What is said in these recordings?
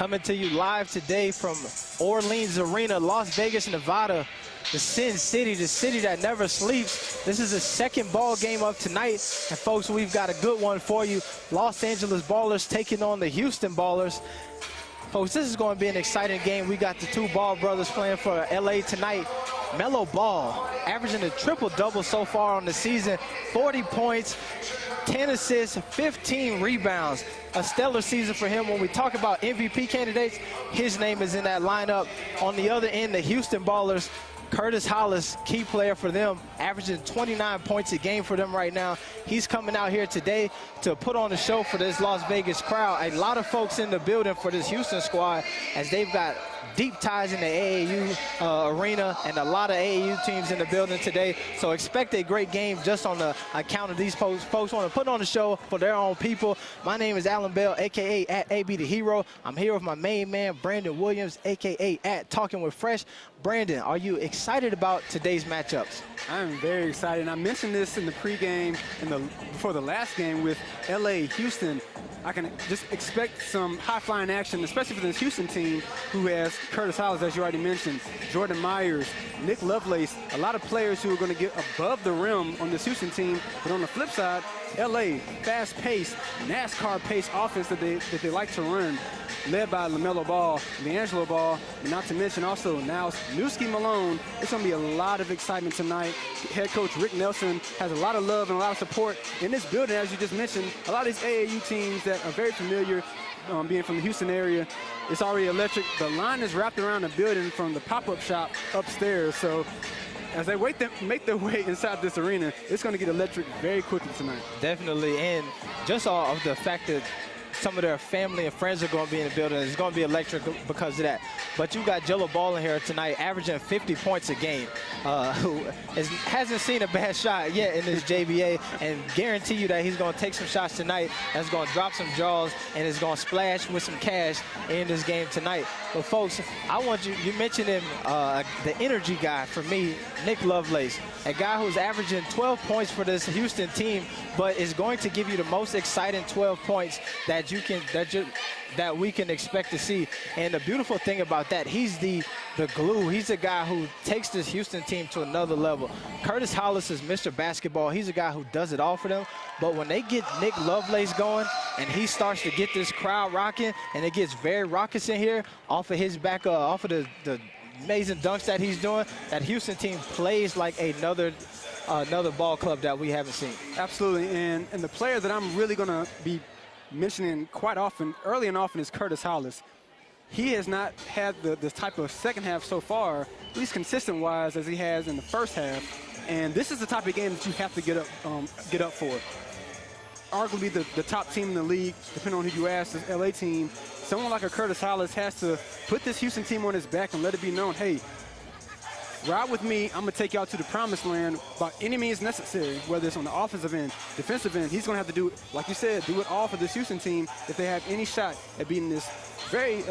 Coming to you live today from Orleans Arena, Las Vegas, Nevada. The Sin City, the city that never sleeps. This is the second ball game of tonight. And folks, we've got a good one for you. Los Angeles Ballers taking on the Houston Ballers. Folks, this is going to be an exciting game. We got the two Ball brothers playing for LA tonight. Melo Ball averaging a triple-double so far on the season. 40 points, 10 assists, 15 rebounds. A stellar season for him. When we talk about MVP candidates, his name is in that lineup. On the other end, the Houston Ballers, Curtis Hollis, key player for them, averaging 29 points a game for them right now. He's coming out here today to put on a show for this Las Vegas crowd. A lot of folks in the building for this Houston squad, as they've got deep ties in the AAU arena and a lot of AAU teams in the building today. So expect a great game just on the account of these folks. Folks want to put on a show for their own people. My name is Alan Bell, a.k.a. at AB the Hero. I'm here with my main man, Brandon Williams, a.k.a. at Talking with Fresh. Brandon, are you excited about today's matchups? I'm very excited. And I mentioned this in the pregame and before the last game with LA, Houston. I can just expect some high-flying action, especially for this Houston team who has Curtis Hollis, as you already mentioned, Jordan Myers, Nick Lovelace, a lot of players who are going to get above the rim on this Houston team. But on the flip side, LA, fast-paced, NASCAR-paced offense that they like to run, led by LaMelo Ball, LiAngelo Ball, and not to mention also now Newski Malone. It's going to be a lot of excitement tonight. Head coach Rick Nelson has a lot of love and a lot of support in this building, as you just mentioned. A lot of these AAU teams that are very familiar, being from the Houston area, it's already electric. The line is wrapped around the building from the pop-up shop upstairs. So as they make their way inside this arena, it's going to get electric very quickly tonight. Definitely, and just all of the fact that some of their family and friends are going to be in the building. It's going to be electric because of that. But you got Jello Ball in here tonight, averaging 50 points a game, who hasn't seen a bad shot yet in this JVA, and guarantee you that he's going to take some shots tonight, that's going to drop some draws, and is going to splash with some cash in this game tonight. But folks, I want you mentioned him, the energy guy for me, Nick Lovelace, a guy who's averaging 12 points for this Houston team, but is going to give you the most exciting 12 points that we can expect to see. And the beautiful thing about that, he's the glue. He's the guy who takes this Houston team to another level. Curtis Hollis is Mr. Basketball. He's a guy who does it all for them. But when they get Nick Lovelace going and he starts to get this crowd rocking, and it gets very raucous in here off of his back, off of the amazing dunks that he's doing, that Houston team plays like another ball club that we haven't seen. Absolutely, and the player that I'm really going to be mentioning quite often, early and often, is Curtis Hollis. He has not had this type of second half so far, at least consistent-wise, as he has in the first half. And this is the type of game that you have to get up for. Arguably the top team in the league, depending on who you ask, this LA team. Someone like a Curtis Hollis has to put this Houston team on his back and let it be known, hey, ride with me, I'm going to take y'all to the promised land by any means necessary, whether it's on the offensive end, defensive end. He's going to have to do, like you said, do it all for this Houston team if they have any shot at beating this very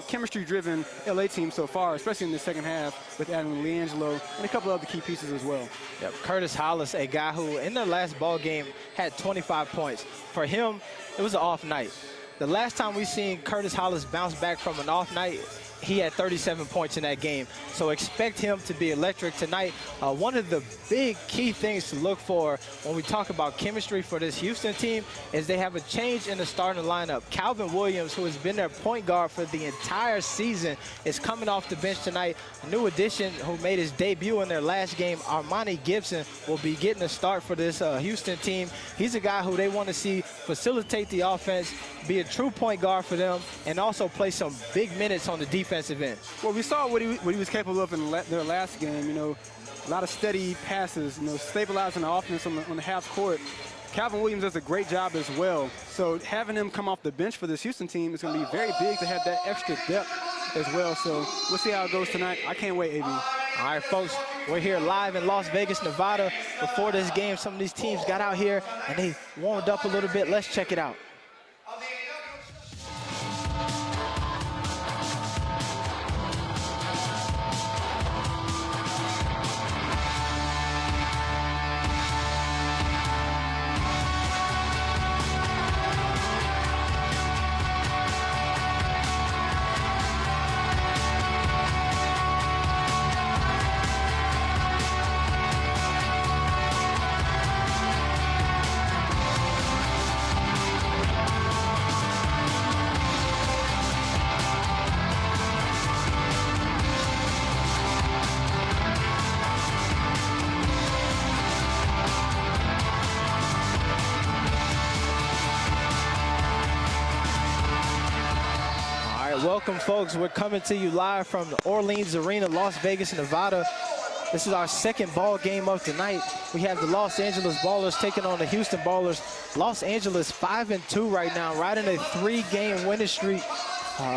chemistry-driven LA team so far, especially in the second half with adding LiAngelo and a couple other key pieces as well. Yep. Curtis Hollis, a guy who in the last ball game had 25 points. For him, it was an off night. The last time we seen Curtis Hollis bounce back from an off night, he had 37 points in that game. So expect him to be electric tonight. One of the big key things to look for when we talk about chemistry for this Houston team is they have a change in the starting lineup. Calvin Williams, who has been their point guard for the entire season, is coming off the bench tonight. A new addition who made his debut in their last game, Armani Gibson, will be getting a start for this Houston team. He's a guy who they want to see facilitate the offense, be a true point guard for them, and also play some big minutes on the defensive end. Well, we saw what he was capable of in their last game. You know, a lot of steady passes, you know, stabilizing the offense on the half court. Calvin Williams does a great job as well. So having him come off the bench for this Houston team is going to be very big to have that extra depth as well. So we'll see how it goes tonight. I can't wait, AB. All right, folks, we're here live in Las Vegas, Nevada. Before this game, some of these teams got out here and they warmed up a little bit. Let's check it out. welcome, folks. We're coming to you live from the Orleans Arena, Las Vegas, Nevada. This is our second ball game of tonight. We have the Los Angeles Ballers taking on the Houston Ballers. Los Angeles 5-2 right now, riding a 3-game winning streak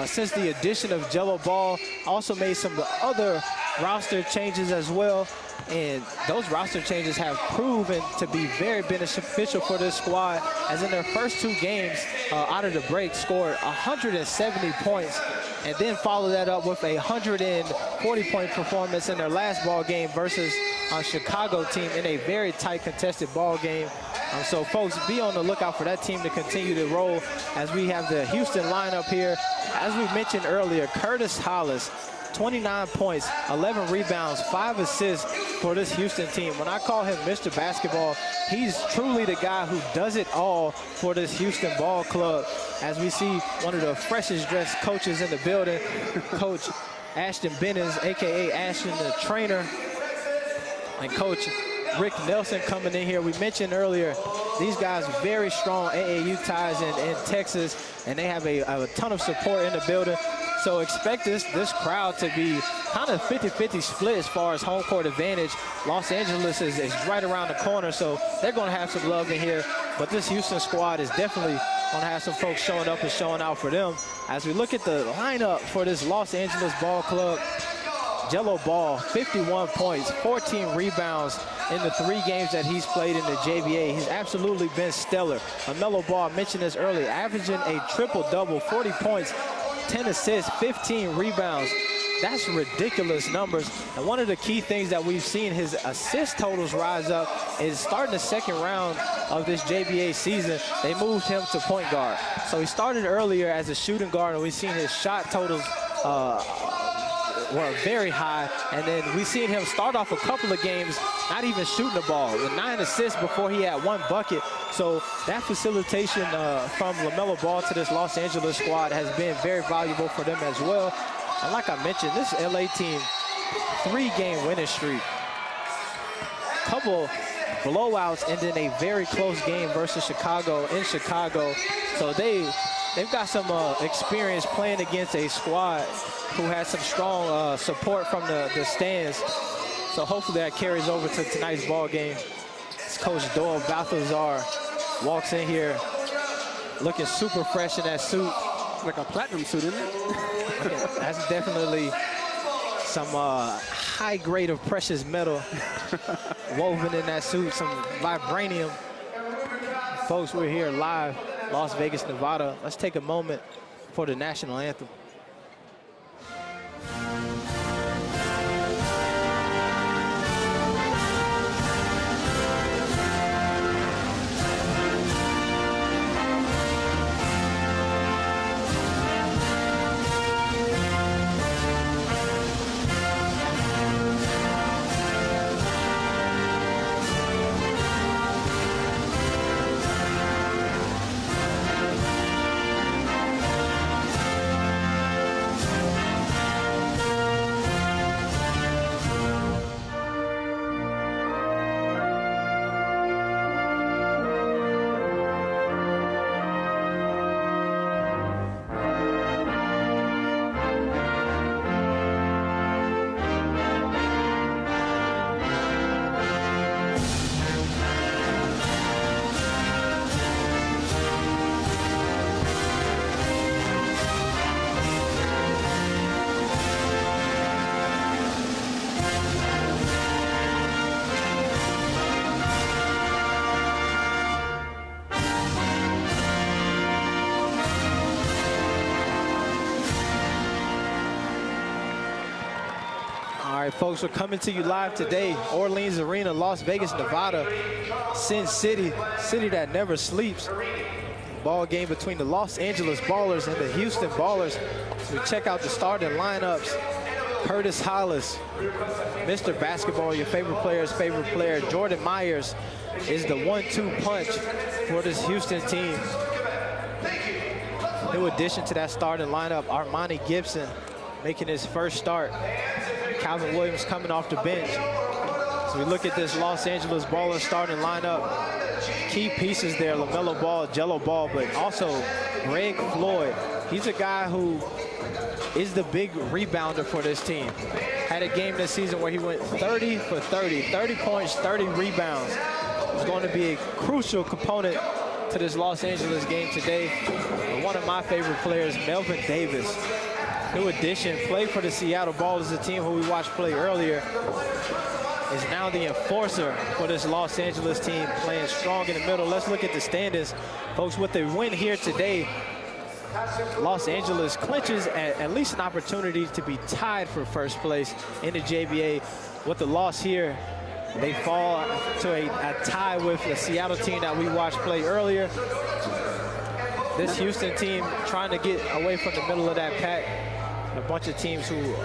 since the addition of Jello Ball. Also made some other roster changes as well. And those roster changes have proven to be very beneficial for this squad, as in their first 2 games out of the break scored 170 points, and then followed that up with a 140-point performance in their last ball game versus a Chicago team in a very tight contested ball game. So folks, be on the lookout for that team to continue to roll as we have the Houston lineup here. As we mentioned earlier, Curtis Hollis, 29 points, 11 rebounds, 5 assists for this Houston team. When I call him Mr. Basketball, he's truly the guy who does it all for this Houston ball club. As we see one of the freshest dressed coaches in the building, Coach Ashton Bennings, AKA Ashton the trainer, and Coach Rick Nelson coming in here. We mentioned earlier, these guys very strong AAU ties in Texas, and they have a ton of support in the building. So expect this crowd to be kind of 50-50 split as far as home court advantage. Los Angeles is right around the corner, so they're going to have some love in here. But this Houston squad is definitely going to have some folks showing up and showing out for them. As we look at the lineup for this Los Angeles Ball Club, Jello Ball, 51 points, 14 rebounds in the 3 games that he's played in the JBA. He's absolutely been stellar. LaMelo Ball, I mentioned this earlier, averaging a triple-double, 40 points, 10 assists, 15 rebounds. That's ridiculous numbers. And one of the key things that we've seen his assist totals rise up is starting the second round of this JBA season, they moved him to point guard. So he started earlier as a shooting guard, and we've seen his shot totals were very high. And then we've seen him start off a couple of games not even shooting the ball, with 9 assists before he had 1 bucket. So that facilitation from LaMelo Ball to this Los Angeles squad has been very valuable for them as well. And like I mentioned, this LA team, 3-game winning streak. Couple blowouts and then a very close game versus Chicago in Chicago. So they've got some experience playing against a squad who has some strong support from the stands. So hopefully that carries over to tonight's ball game. It's Coach Doyle Balthazar walks in here looking super fresh in that suit. Like a platinum suit, isn't it? That's definitely some high grade of precious metal woven in that suit, some vibranium. Folks, we're here live, Las Vegas, Nevada. Let's take a moment for the national anthem. All right, folks, we're coming to you live today, Orleans Arena, Las Vegas, Nevada, Sin City, city that never sleeps. Ball game between the Los Angeles Ballers and the Houston Ballers. So we check out the starting lineups. Curtis Hollis, Mr. Basketball, your favorite player's favorite player. Jordan Myers is the 1-2 punch for this Houston team. New addition to that starting lineup, Armani Gibson making his first start. Calvin Williams coming off the bench. So we look at this Los Angeles Ballers starting lineup. Key pieces there, LaMelo Ball, Jello Ball, but also Greg Floyd. He's a guy who is the big rebounder for this team. Had a game this season where he went 30 for 30, 30 points, 30 rebounds. He's going to be a crucial component to this Los Angeles game today. And one of my favorite players, Melvin Davis, new addition, played for the Seattle Ballers, a team who we watched play earlier, is now the enforcer for this Los Angeles team, playing strong in the middle. Let's look at the standings. Folks, with the win here today, Los Angeles clinches at least an opportunity to be tied for first place in the JBA. With the loss here, they fall to a tie with the Seattle team that we watched play earlier. This Houston team trying to get away from the middle of that pack. A bunch of teams who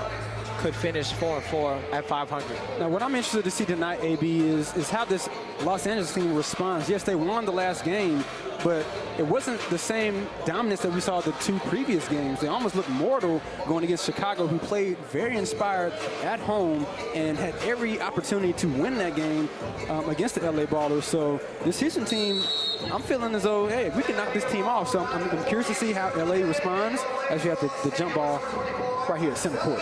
could finish 4-4 at 500. Now, what I'm interested to see tonight, AB, is how this Los Angeles team responds. Yes, they won the last game, but it wasn't the same dominance that we saw the 2 previous games. They almost looked mortal going against Chicago, who played very inspired at home and had every opportunity to win that game against the LA Ballers. So this Houston team, I'm feeling as though, hey, we can knock this team off. So I'm curious to see how LA responds as you have the jump ball right here at center court.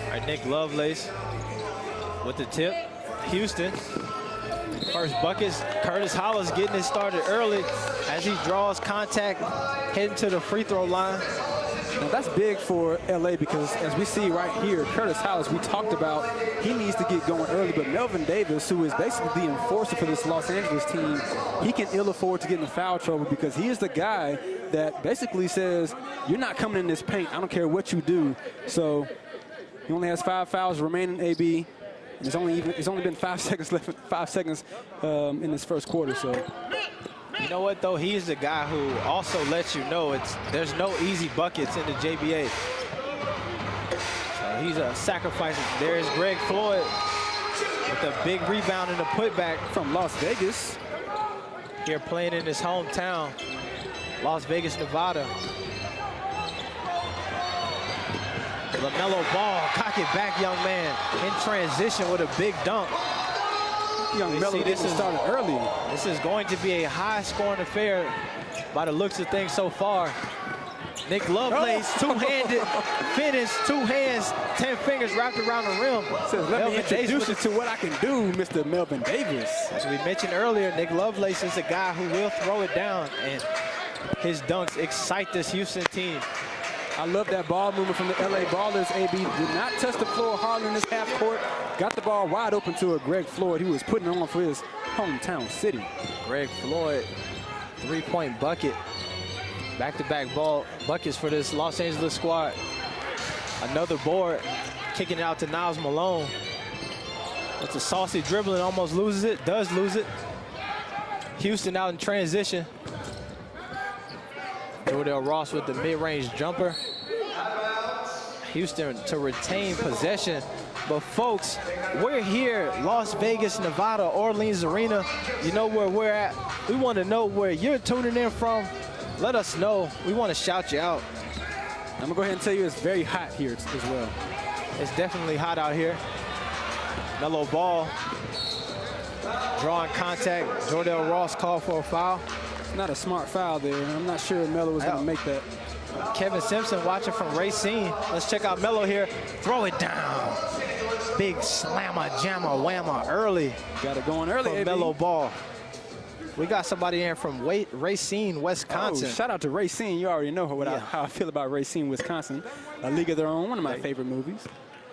All right, Nick Lovelace with the tip. Houston, first buckets. Curtis Hollis getting it started early as he draws contact, heading to the free throw line. Now that's big for LA because as we see right here, Curtis Hollis, we talked about, he needs to get going early, but Melvin Davis, who is basically the enforcer for this Los Angeles team, he can ill afford to get in foul trouble because he is the guy that basically says, you're not coming in this paint, I don't care what you do. So he only has 5 fouls remaining, AB. And it's only been 5 seconds left, 5 seconds in this first quarter. So, you know what though? He's the guy who also lets you know there's no easy buckets in the JBA. So he's a sacrifice. There's Greg Floyd with a big rebound and a putback from Las Vegas. Here playing in his hometown, Las Vegas, Nevada. LaMelo Ball, cock it back, young man, in transition with a big dunk. Young Melo getting started early. This is going to be a high-scoring affair by the looks of things so far. Nick Lovelace, two-handed finish, 2 hands, 10 fingers wrapped around the rim. Says, let me introduce you to what I can do, Mr. Melvin Davis. As we mentioned earlier, Nick Lovelace is a guy who will throw it down, and his dunks excite this Houston team. I love that ball movement from the LA Ballers. AB did not touch the floor hardly in this half court. Got the ball wide open to a Greg Floyd, who was putting on for his hometown city. Greg Floyd, 3-point bucket. Back-to-back ball buckets for this Los Angeles squad. Another board, kicking it out to Niles Malone. It's a saucy dribbling, almost loses it, does lose it. Houston out in transition. Jordell Ross with the mid-range jumper. Houston to retain possession. But folks, we're here, Las Vegas, Nevada, Orleans Arena. You know where we're at. We want to know where you're tuning in from. Let us know. We want to shout you out. I'm going to go ahead and tell you it's very hot here as well. It's definitely hot out here. Melo Ball drawing contact. Jordell Ross called for a foul. Not a smart foul there. I'm not sure Melo was going to make that. Kevin Simpson watching from Racine. Let's check out Melo here. Throw it down. Big slammer, jammer, whammer early. Got it going early, from Melo Ball. We got somebody in from Racine, Wisconsin. Oh, shout out to Racine. You already know how I feel about Racine, Wisconsin. A League of Their Own, one of my favorite movies.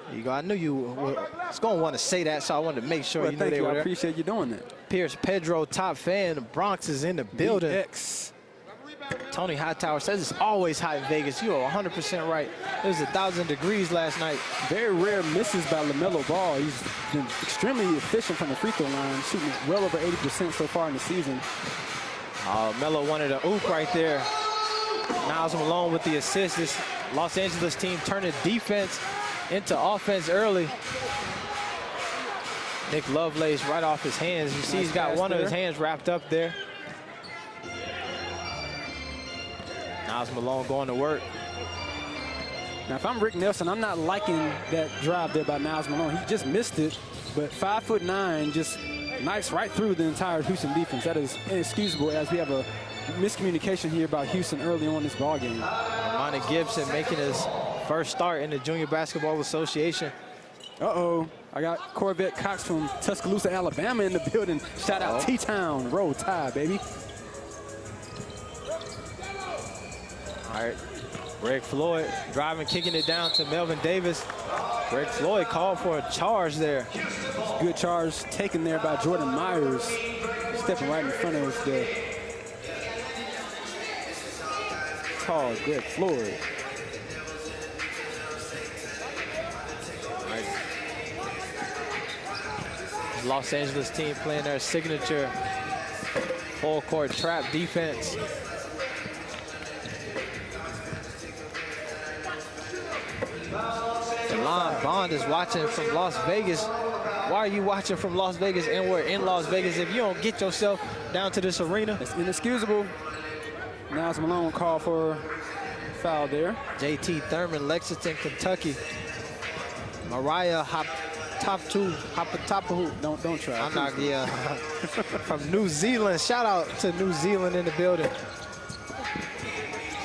There you go. I knew you was going to want to say that, so I wanted to make sure you knew they were there. I appreciate you doing that. Pierce Pedro, top fan. The Bronx is in the building. BX. Tony Hightower says it's always hot in Vegas. You are 100% right. It was 1,000 degrees last night. Very rare misses by LaMelo Ball. He's been extremely efficient from the free throw line, shooting well over 80% so far in the season. Melo wanted a oop right there. Niles Malone with the assist. This Los Angeles team turning defense into offense early. Nick Lovelace right off his hands. You see he's got one of his hands wrapped up there. Niles Malone going to work. Now, if I'm Rick Nelson, I'm not liking that drive there by Niles Malone. He just missed it, but 5'9", just nice right through the entire Houston defense. That is inexcusable as we have a miscommunication here about Houston early on in this ball game. Monty Gibson making his first start in the Junior Basketball Association. Uh-oh. I got Corvette Cox from Tuscaloosa, Alabama in the building. Shout out T-Town. Roll Tide, baby. All right. Greg Floyd driving, kicking it down to Melvin Davis. Greg Floyd called for a charge there. Good charge taken there by Jordan Myers. Stepping right in front of the tall Greg Floyd. Los Angeles team playing their signature full court trap defense. Delon Bond is watching from Las Vegas. Why are you watching from Las Vegas and we're in Las Vegas if you don't get yourself down to this arena? It's inexcusable. Niles Malone called for a foul there. JT Thurman, Lexington, Kentucky. Mariah Hapatapu. Don't try. I'm not, yeah. From New Zealand. Shout out to New Zealand in the building.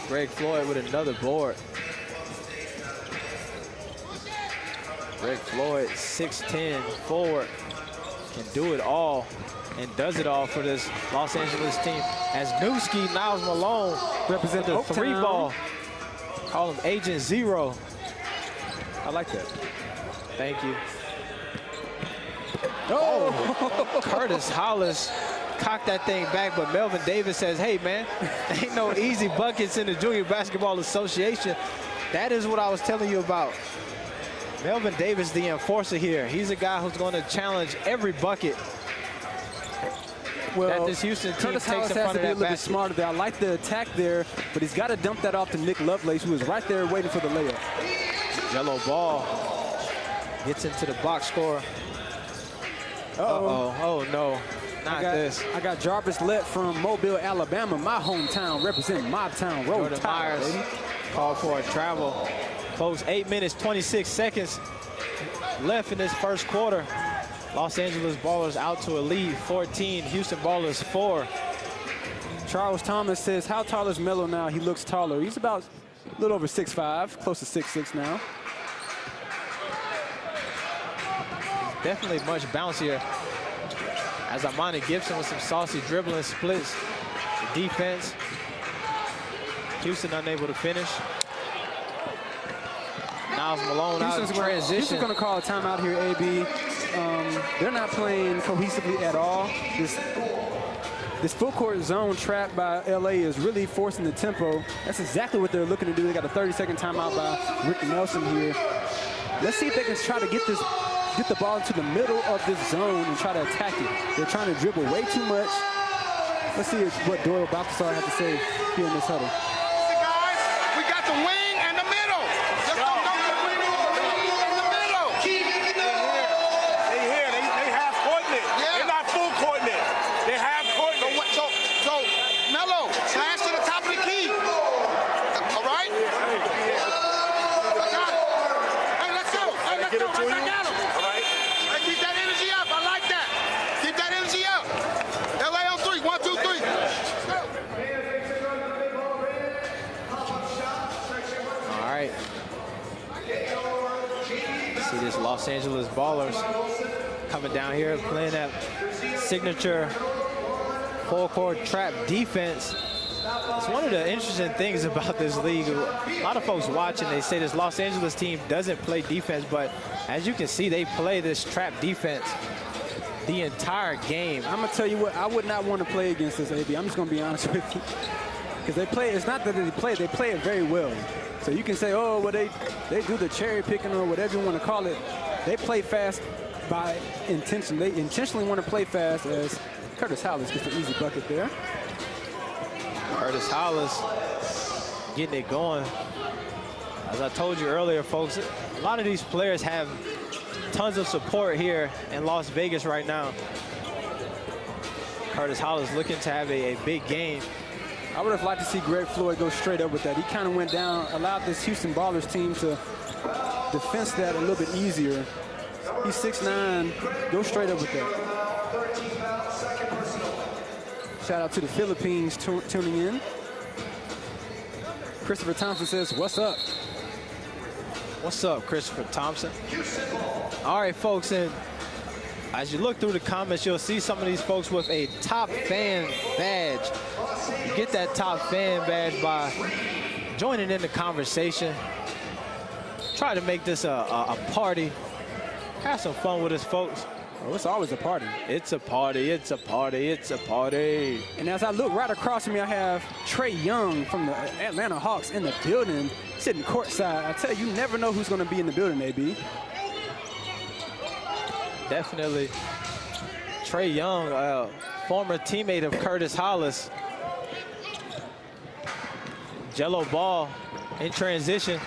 Greg Floyd with another board. Greg Floyd, 6'10", forward, can do it all and does it all for this Los Angeles team. As Newski, Niles Malone represent the three ball. Call him Agent Zero. I like that. Thank you. Oh, Curtis Hollis cocked that thing back, but Melvin Davis says, hey, man, ain't no easy buckets in the Junior Basketball Association. That is what I was telling you about. Melvin Davis, the enforcer here. He's a guy who's going to challenge every bucket that this Houston team Curtis takes Hollis in front has to of be a that little bit basket. smarter there. I like the attack there, but he's got to dump that off to Nick Lovelace, who is right there waiting for the layup. Yellow ball gets into the box score. Uh-oh. Oh, no. Not this. I got Jarvis Lett from Mobile, Alabama, my hometown, representing my town. Roll Jordan Tide, Myers baby. called for a travel. Folks, 8 minutes, 26 seconds left in this first quarter. Los Angeles Ballers out to a lead, 14. Houston Ballers 4. Charles Thomas says, how tall is Melo now? He looks taller. He's about a little over 6'5", close to 6'6" now. Definitely much bouncier. As Amani Gibson with some saucy dribbling splits. The defense. Houston unable to finish. Niles Malone out in transition. Houston's going to call a timeout here, AB. They're not playing cohesively at all. This full court zone trap by LA is really forcing the tempo. That's exactly what they're looking to do. They got a 30-second timeout by Rick Nelson here. Let's see if they can try to get the ball into the middle of this zone and try to attack it. They're trying to dribble way too much. Let's see what Doyle Balthazar has to say here in this huddle. Guys, we got the wing and the middle. Just don't go to the wing in the middle. They here. They half courting it. Yeah. They're not full courting it. They half courting it. So Melo, slash to the top of the key. All right? I got it. Hey, let's go. Hey, let's Get go. it to Right you. back at him. All right. Hey, keep that energy up. I like that. Keep that energy up. LA on 3. 1, 2, 3. Let's go. All right. See this Los Angeles Ballers coming down here playing that signature full court trap defense. It's one of the interesting things about this league. A lot of folks watching, they say this Los Angeles team doesn't play defense, but as you can see, they play this trap defense the entire game. I'm going to tell you what, I would not want to play against this, AB. I'm just going to be honest with you. Because they play, it's not that they play it very well. So you can say, oh, well, they do the cherry picking or whatever you want to call it. They play fast by intention. They intentionally want to play fast, as Curtis Hollis gets an easy bucket there. Curtis Hollis getting it going. As I told you earlier, folks, a lot of these players have tons of support here in Las Vegas right now. Curtis Hollis looking to have a big game. I would have liked to see Greg Floyd go straight up with that. He kind of went down, allowed this Houston Ballers team to defense that a little bit easier. He's 6'9", go straight up with that. Shout out to the Philippines tuning in. Christopher Thompson says, what's up? What's up, Christopher Thompson? All right, folks, and as you look through the comments, you'll see some of these folks with a top fan badge. You get that top fan badge by joining in the conversation. Try to make this a party. Have some fun with us, folks. Oh, it's always a party. It's a party, it's a party, it's a party. And as I look right across from me, I have Trey Young from the Atlanta Hawks in the building, sitting courtside. I tell you, you never know who's going to be in the building, AB. Definitely. Trey Young, former teammate of Curtis Hollis. Jello ball in transition.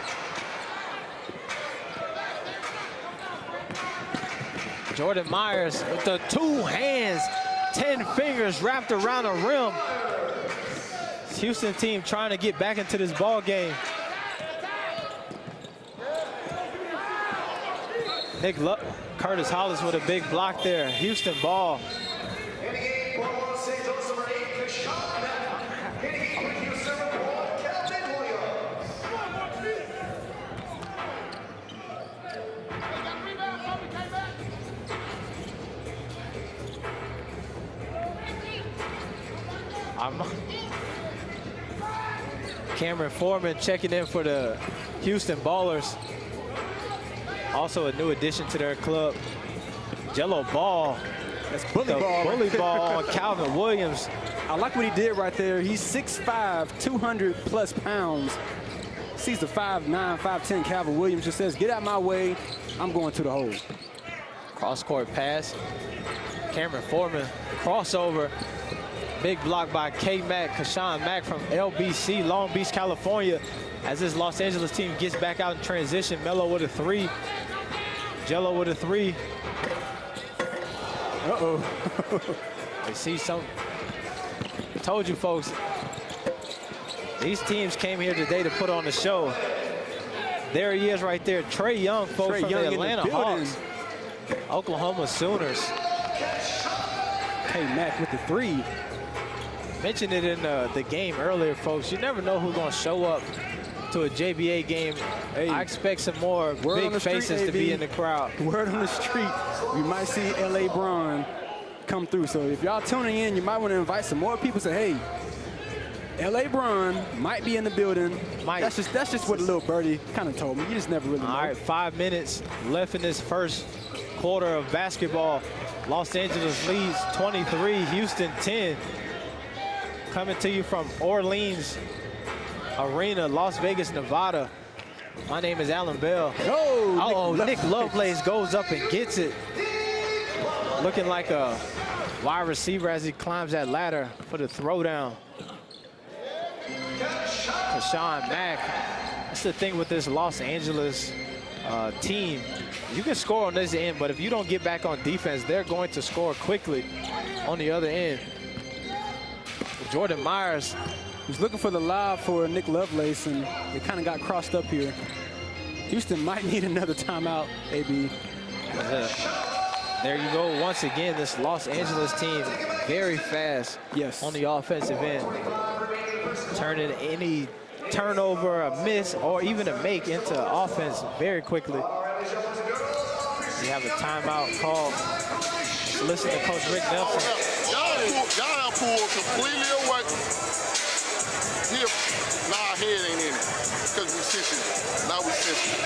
Jordan Myers with the 2 hands, 10 fingers wrapped around the rim. Houston team trying to get back into this ball game. Curtis Hollis with a big block there. Houston ball. Cameron Foreman checking in for the Houston Ballers. Also a new addition to their club. Jello ball. That's bully ball. Bully ball on Calvin Williams. I like what he did right there. He's 6'5", 200+ pounds. Sees the 5'9", 5'10" Calvin Williams, just says, get out my way. I'm going to the hole. Cross-court pass. Cameron Foreman, crossover. Big block by K-Mac, Kashawn Mack from LBC, Long Beach, California. As this Los Angeles team gets back out in transition, Melo with a 3. Jello with a 3. Uh-oh. I see some. I told you, folks, these teams came here today to put on the show. There he is right there. Trey Young, folks, Trey from Young the Atlanta Hawks. Oklahoma Sooners. K-Mac with the 3. Mentioned it in the game earlier, folks. You never know who's going to show up to a JBA game. Hey, I expect some more big faces to be in the crowd. Word on the street, we might see L.A. Braun come through. So if y'all tuning in, you might want to invite some more people. Say, hey, L.A. Braun might be in the building. That's just what a little birdie kind of told me. You just never really know. All right, 5 minutes left in this first quarter of basketball. Los Angeles leads 23, Houston 10. Coming to you from Orleans Arena, Las Vegas, Nevada. My name is Alan Bell. Oh, Nick Lovelace goes up and gets it. Looking like a wide receiver as he climbs that ladder for the throwdown. Kashawn Mack. That's the thing with this Los Angeles team. You can score on this end, but if you don't get back on defense, they're going to score quickly on the other end. Jordan Myers, who's looking for the lob for Nick Lovelace, and it kind of got crossed up here. Houston might need another timeout, AB. There you go. Once again, this Los Angeles team very fast on the offensive end. Turning any turnover, a miss, or even a make into offense very quickly. We have a timeout called. Let's listen to Coach Rick Nelson. Y'all pulled completely away. Here, nah, head ain't in it. Because we sensitive. Now we sensitive.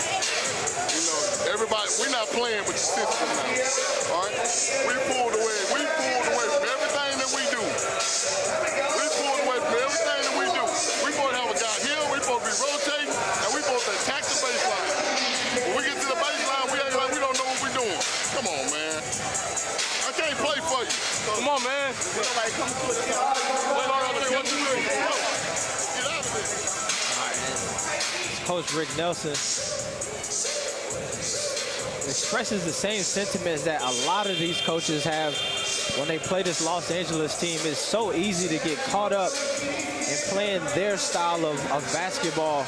You know, everybody, we're not playing, but you're sensitive now. All right? We pulled away. We pulled away from everything that we do. We pulled away from everything that we do. We supposed to have a guy here, we supposed to be rotating, and we supposed to attack the baseline. When we get to the baseline, we act like we don't know what we're doing. Come on, man. I can't play for you. Come on, man. Nobody come to us. Get out of this. Coach Rick Nelson expresses the same sentiments that a lot of these coaches have when they play this Los Angeles team. It's so easy to get caught up in playing their style of basketball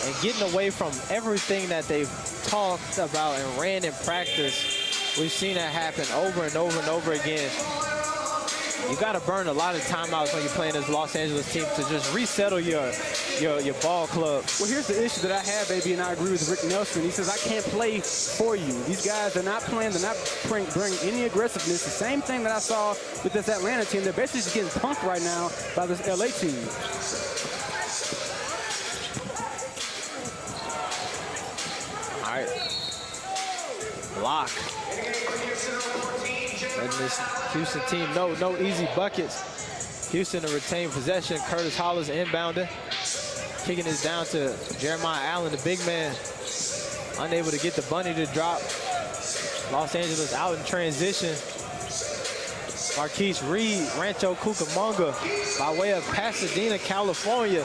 and getting away from everything that they've talked about and ran in practice. We've seen that happen over and over and over again. You got to burn a lot of timeouts when you're playing this Los Angeles team to just resettle your ball club. Well, here's the issue that I have, baby, and I agree with Rick Nelson. He says, I can't play for you. These guys are not playing. They're not bringing any aggressiveness. The same thing that I saw with this Atlanta team. They're basically just getting punked right now by this LA team. All right. Block. Letting this Houston team no easy buckets. Houston to retain possession. Curtis Hollis inbounding. Kicking this down to Jeremiah Allen, the big man. Unable to get the bunny to drop. Los Angeles out in transition. Marquise Reed, Rancho Cucamonga, by way of Pasadena, California.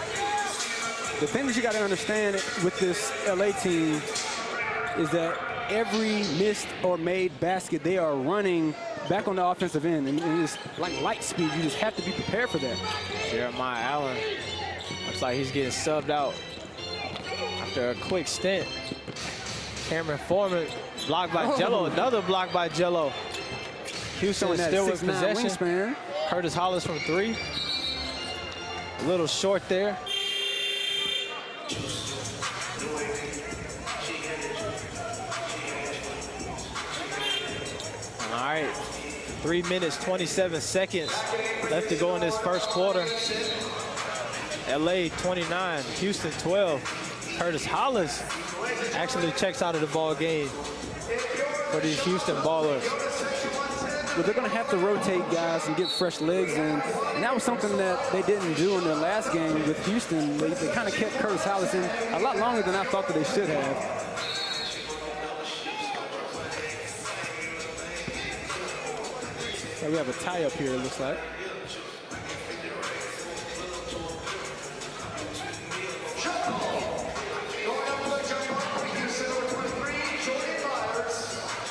The thing that you got to understand with this LA team is that every missed or made basket, they are running back on the offensive end. And it's like light speed. You just have to be prepared for that. Jeremiah Allen looks like he's getting subbed out after a quick stint. Cameron Foreman blocked by Jello. Another block by Jello. Houston is still with possession. Wingspan. Curtis Hollis from three. A little short there. All right, 3 minutes, 27 seconds left to go in this first quarter. LA 29, Houston 12. Curtis Hollis actually checks out of the ball game for these Houston ballers. Well, they're going to have to rotate guys and get fresh legs in. And that was something that they didn't do in their last game with Houston. They kind of kept Curtis Hollis in a lot longer than I thought that they should have. So we have a tie up here, it looks like.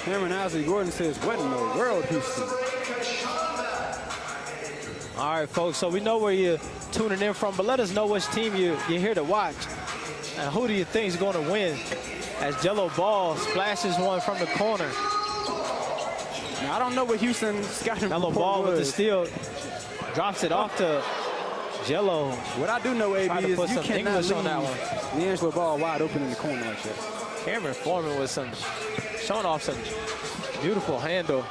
Cameron Isley Gordon says, what in the world, Houston? All right, folks, so we know where you're tuning in from, but let us know which team you're here to watch. And who do you think is going to win as Jello Ball splashes one from the corner. Now, I don't know what Houston's scouting Jello Ball with the steal. Drops it off to Jello. What I do know, AB, is put you some cannot English leave on that one. D'Angelo Ball wide open in the corner like that. Cameron Foreman with showing off some beautiful handle.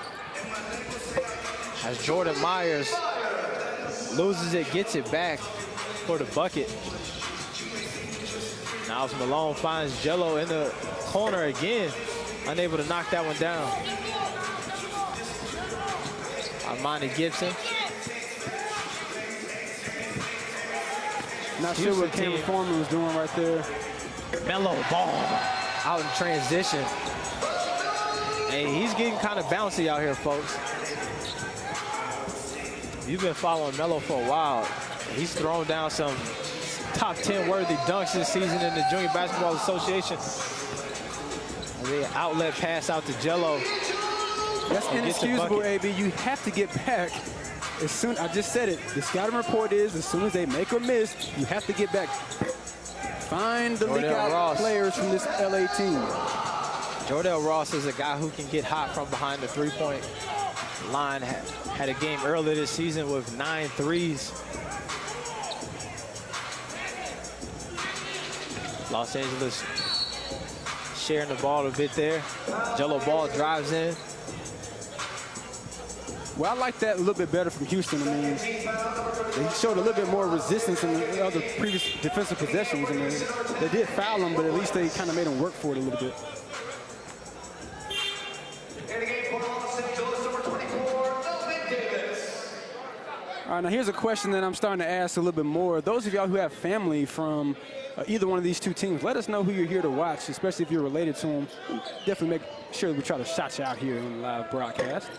As Jordan Myers loses it, gets it back for the bucket. Niles Malone finds Jello in the corner again. Unable to knock that one down. Armani Gibson. Not sure what Cameron Foreman was doing right there. Mellow ball out in transition. Hey, he's getting kind of bouncy out here, folks. You've been following Melo for a while. He's thrown down some top 10 worthy dunks this season in the Junior Basketball Association. The outlet pass out to Jello. That's inexcusable, AB. You have to get back as soon. I just said it. The scouting report is as soon as they make or miss, you have to get back. Find the leak out players from this LA team. Jordell Ross is a guy who can get hot from behind the three-point line. Had a game earlier this season with 9 threes. Los Angeles sharing the ball a bit there. Jello Ball drives in. Well, I like that a little bit better from Houston. I mean, they showed a little bit more resistance in the other previous defensive possessions. I mean, they did foul them, but at least they kind of made them work for it a little bit. All right, now here's a question that I'm starting to ask a little bit more. Those of y'all who have family from either one of these two teams, let us know who you're here to watch, especially if you're related to them. Definitely make sure that we try to shout you out here on the live broadcast.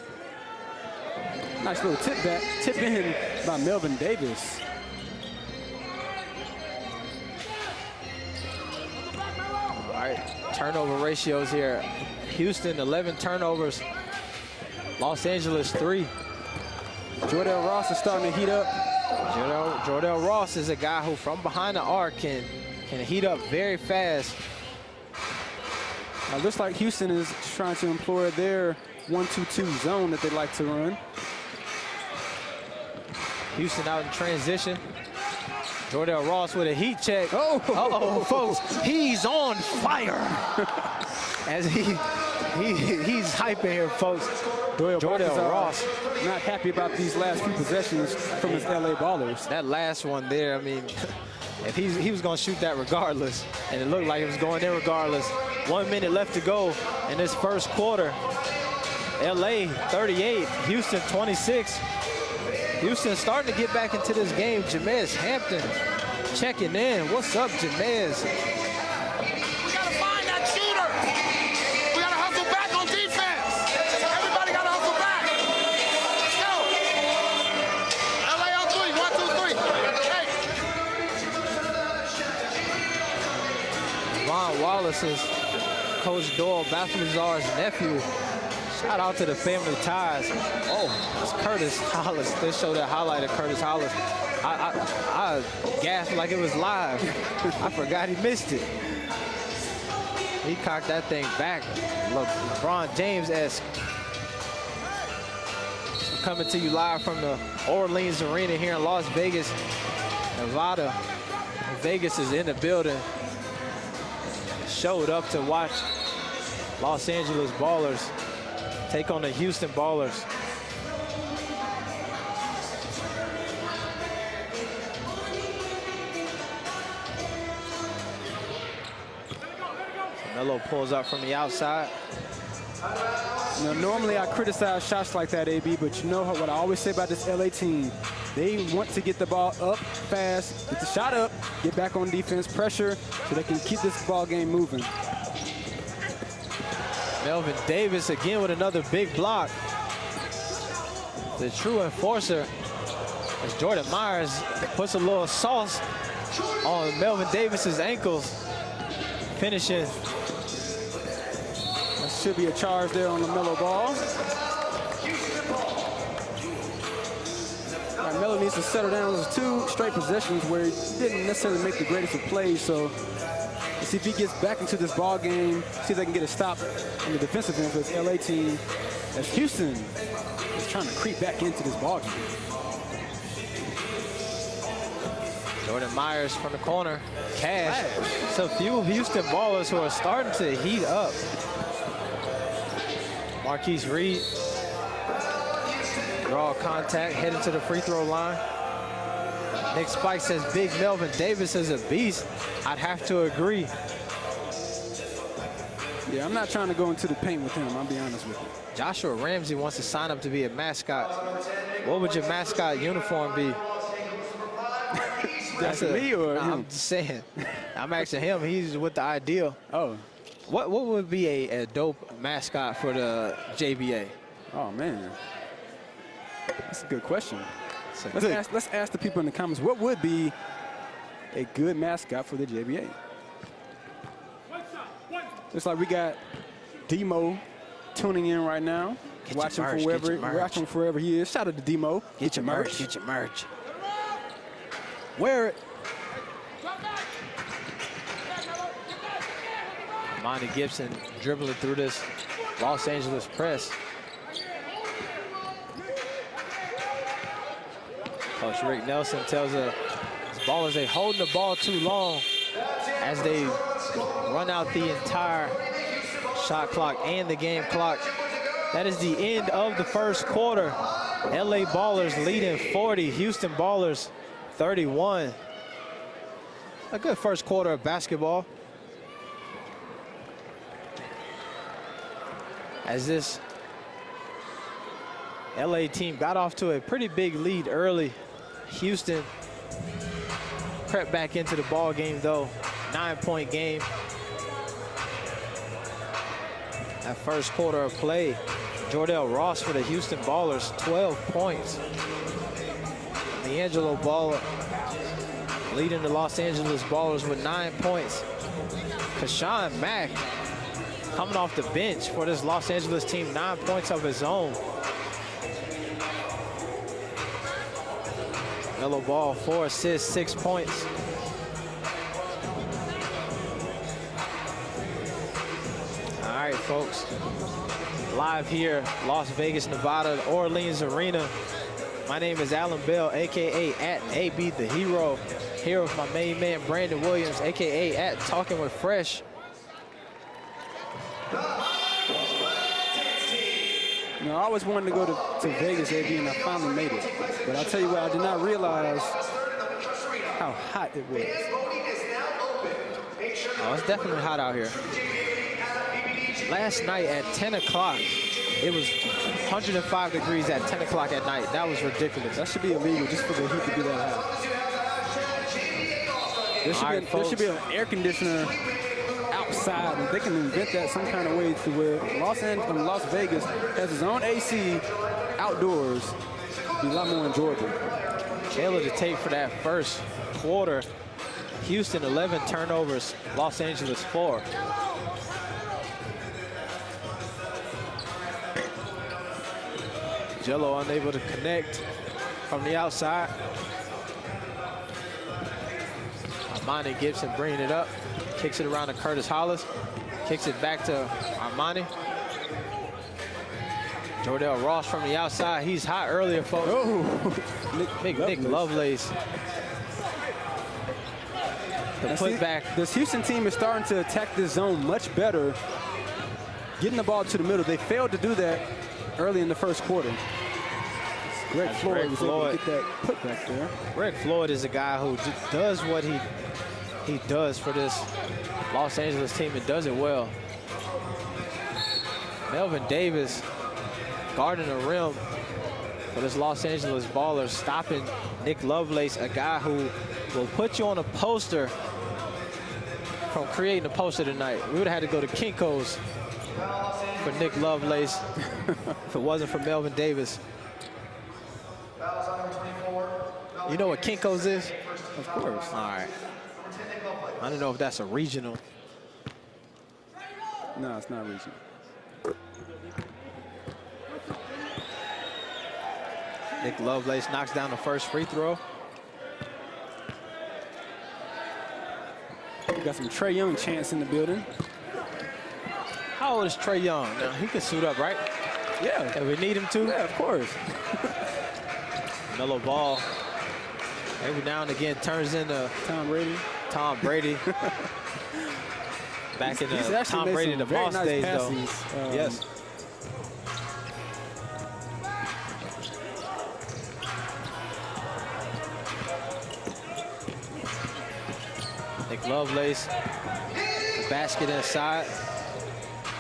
Nice little tip in by Melvin Davis. All right, turnover ratios here. Houston, 11 turnovers. Los Angeles, 3. Jordell Ross is starting to heat up. Jordell Ross is a guy who, from behind the arc, can heat up very fast. It looks like Houston is trying to employ their 1-2-2 zone that they like to run. Houston out in transition. Jordell Ross with a heat check. Oh, uh-oh, folks, he's on fire. As he's hyping here, folks. Jordell Ross. Not happy about these last few possessions from his LA Ballers. That last one there, I mean, if he was going to shoot that regardless, and it looked like it was going in regardless. 1 minute left to go in this first quarter. LA 38, Houston 26. Houston starting to get back into this game. Jamez Hampton checking in. What's up, Jamez? We gotta find that shooter. We gotta hustle back on defense. Everybody gotta hustle back. Let's go. LA on 3. 1, 2, 3. Hey. Ron Wallace is Coach Doyle Balthazar's nephew. Shout out to the family ties. Oh, it's Curtis Hollis. They showed that highlight of Curtis Hollis. I gasped like it was live. I forgot he missed it. He cocked that thing back. LeBron James-esque. Coming to you live from the Orleans Arena here in Las Vegas, Nevada. Vegas is in the building. Showed up to watch Los Angeles Ballers take on the Houston Ballers. Melo pulls up from the outside. You know, normally I criticize shots like that, AB, but you know what I always say about this LA team? They want to get the ball up fast, get the shot up, get back on defense, pressure, so they can keep this ball game moving. Melvin Davis again with another big block. The true enforcer, as Jordan Myers puts a little sauce on Melvin Davis's ankles, finishing. That should be a charge there on the Melo ball. All right, Melo needs to settle down. Those 2 straight possessions where he didn't necessarily make the greatest of plays, so let's see if he gets back into this ball game, see if they can get a stop on the defensive end for this LA team, as Houston is trying to creep back into this ball game. Jordan Myers from the corner. Cash. So few Houston Ballers who are starting to heat up. Marquise Reed. Draw contact, heading to the free throw line. Nick Spike says big Melvin Davis is a beast. I'd have to agree. Yeah, I'm not trying to go into the paint with him, I'll be honest with you. Joshua Ramsey wants to sign up to be a mascot. What would your mascot uniform be? That's me or him? I'm just saying. I'm asking him. He's with the ideal. Oh. What would be a dope mascot for the JBA? Oh, man. That's a good question. Let's ask the people in the comments, what would be a good mascot for the JBA? It's like we got Demo tuning in right now. Watching from wherever he is. Shout out to Demo. Get your merch. Get your merch. Wear it. Monty Gibson dribbling through this Los Angeles press. Coach Rick Nelson tells the Ballers they holding the ball too long as they run out the entire shot clock and the game clock. That is the end of the first quarter. LA Ballers leading 40, Houston Ballers 31. A good first quarter of basketball. As this LA team got off to a pretty big lead early. Houston crept back into the ball game though. 9-point game. That first quarter of play, Jordell Ross for the Houston Ballers, 12 points. D'Angelo Ball leading the Los Angeles Ballers with 9 points. Kashawn Mack coming off the bench for this Los Angeles team, 9 points of his own. Melo Ball, 4 assists, 6 points. All right, folks. Live here, Las Vegas, Nevada, Orleans Arena. My name is Alan Bell, a.k.a. at AB The Hero. Here with my main man, Brandon Williams, a.k.a. at Talking with Fresh. You know, I always wanted to go to Vegas, AB, and I finally made it. But I'll tell you what, I did not realize how hot it was. Oh, it's definitely hot out here. Last night at 10 o'clock, it was 105 degrees at 10 o'clock at night. That was ridiculous. That should be illegal just for the heat to be that hot. There should be an air conditioner outside, and they can invent that some kind of way to where Las Vegas has its own AC outdoors. It'd be a lot more enjoyable. Taylor to take for that first quarter. Houston 11 turnovers, Los Angeles 4. Jello unable to connect from the outside. Armani Gibson bringing it up. Kicks it around to Curtis Hollis. Kicks it back to Armani. Jordell Ross from the outside. He's hot earlier, folks. Oh, Nick Lovelace. The putback. This Houston team is starting to attack this zone much better. Getting the ball to the middle. They failed to do that early in the first quarter. Greg Floyd was able to get that putback there. Greg Floyd is a guy who does what he does for this Los Angeles team and does it well. Melvin Davis guarding the rim for this Los Angeles Ballers, stopping Nick Lovelace, a guy who will put you on a poster from creating a poster tonight. We would have had to go to Kinko's for Nick Lovelace if it wasn't for Melvin Davis. You know what Kinko's is? Of course. All right. I don't know if that's a regional. No, it's not regional. Nick Lovelace knocks down the first free throw. We got some Trae Young chants in the building. How old is Trae Young? Now, he can suit up, right? Yeah. If we need him to. Yeah, of course. Mellow ball. Every now and again turns into Tom Brady. Back in the Tom Brady to Boss days, though. Yes. Nick Lovelace, the basket inside.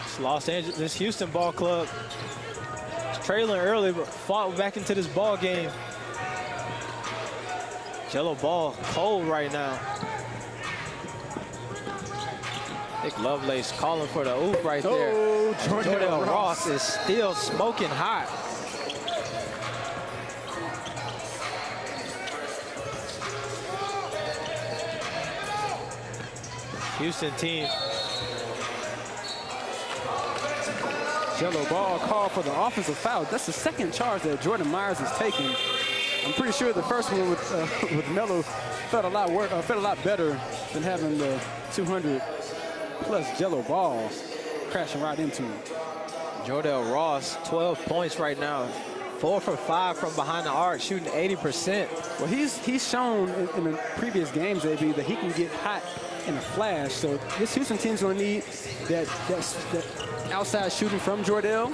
It's Los Angeles, this Houston ball club. It's trailing early, but fought back into this ball game. Jello ball cold right now. Nick Lovelace calling for the oop right there. Jordell Ross is still smoking hot. Houston team. Jello ball called for the offensive foul. That's the second charge that Jordan Myers is taking. I'm pretty sure the first one with Melo felt a lot better than having the 200+ Jello ball crashing right into him. Jordell Ross, 12 points right now. 4 for 5 from behind the arc, shooting 80%. Well, he's shown in the previous games, AB, that he can get hot in a flash. So this Houston team's going to need that outside shooting from Jordell,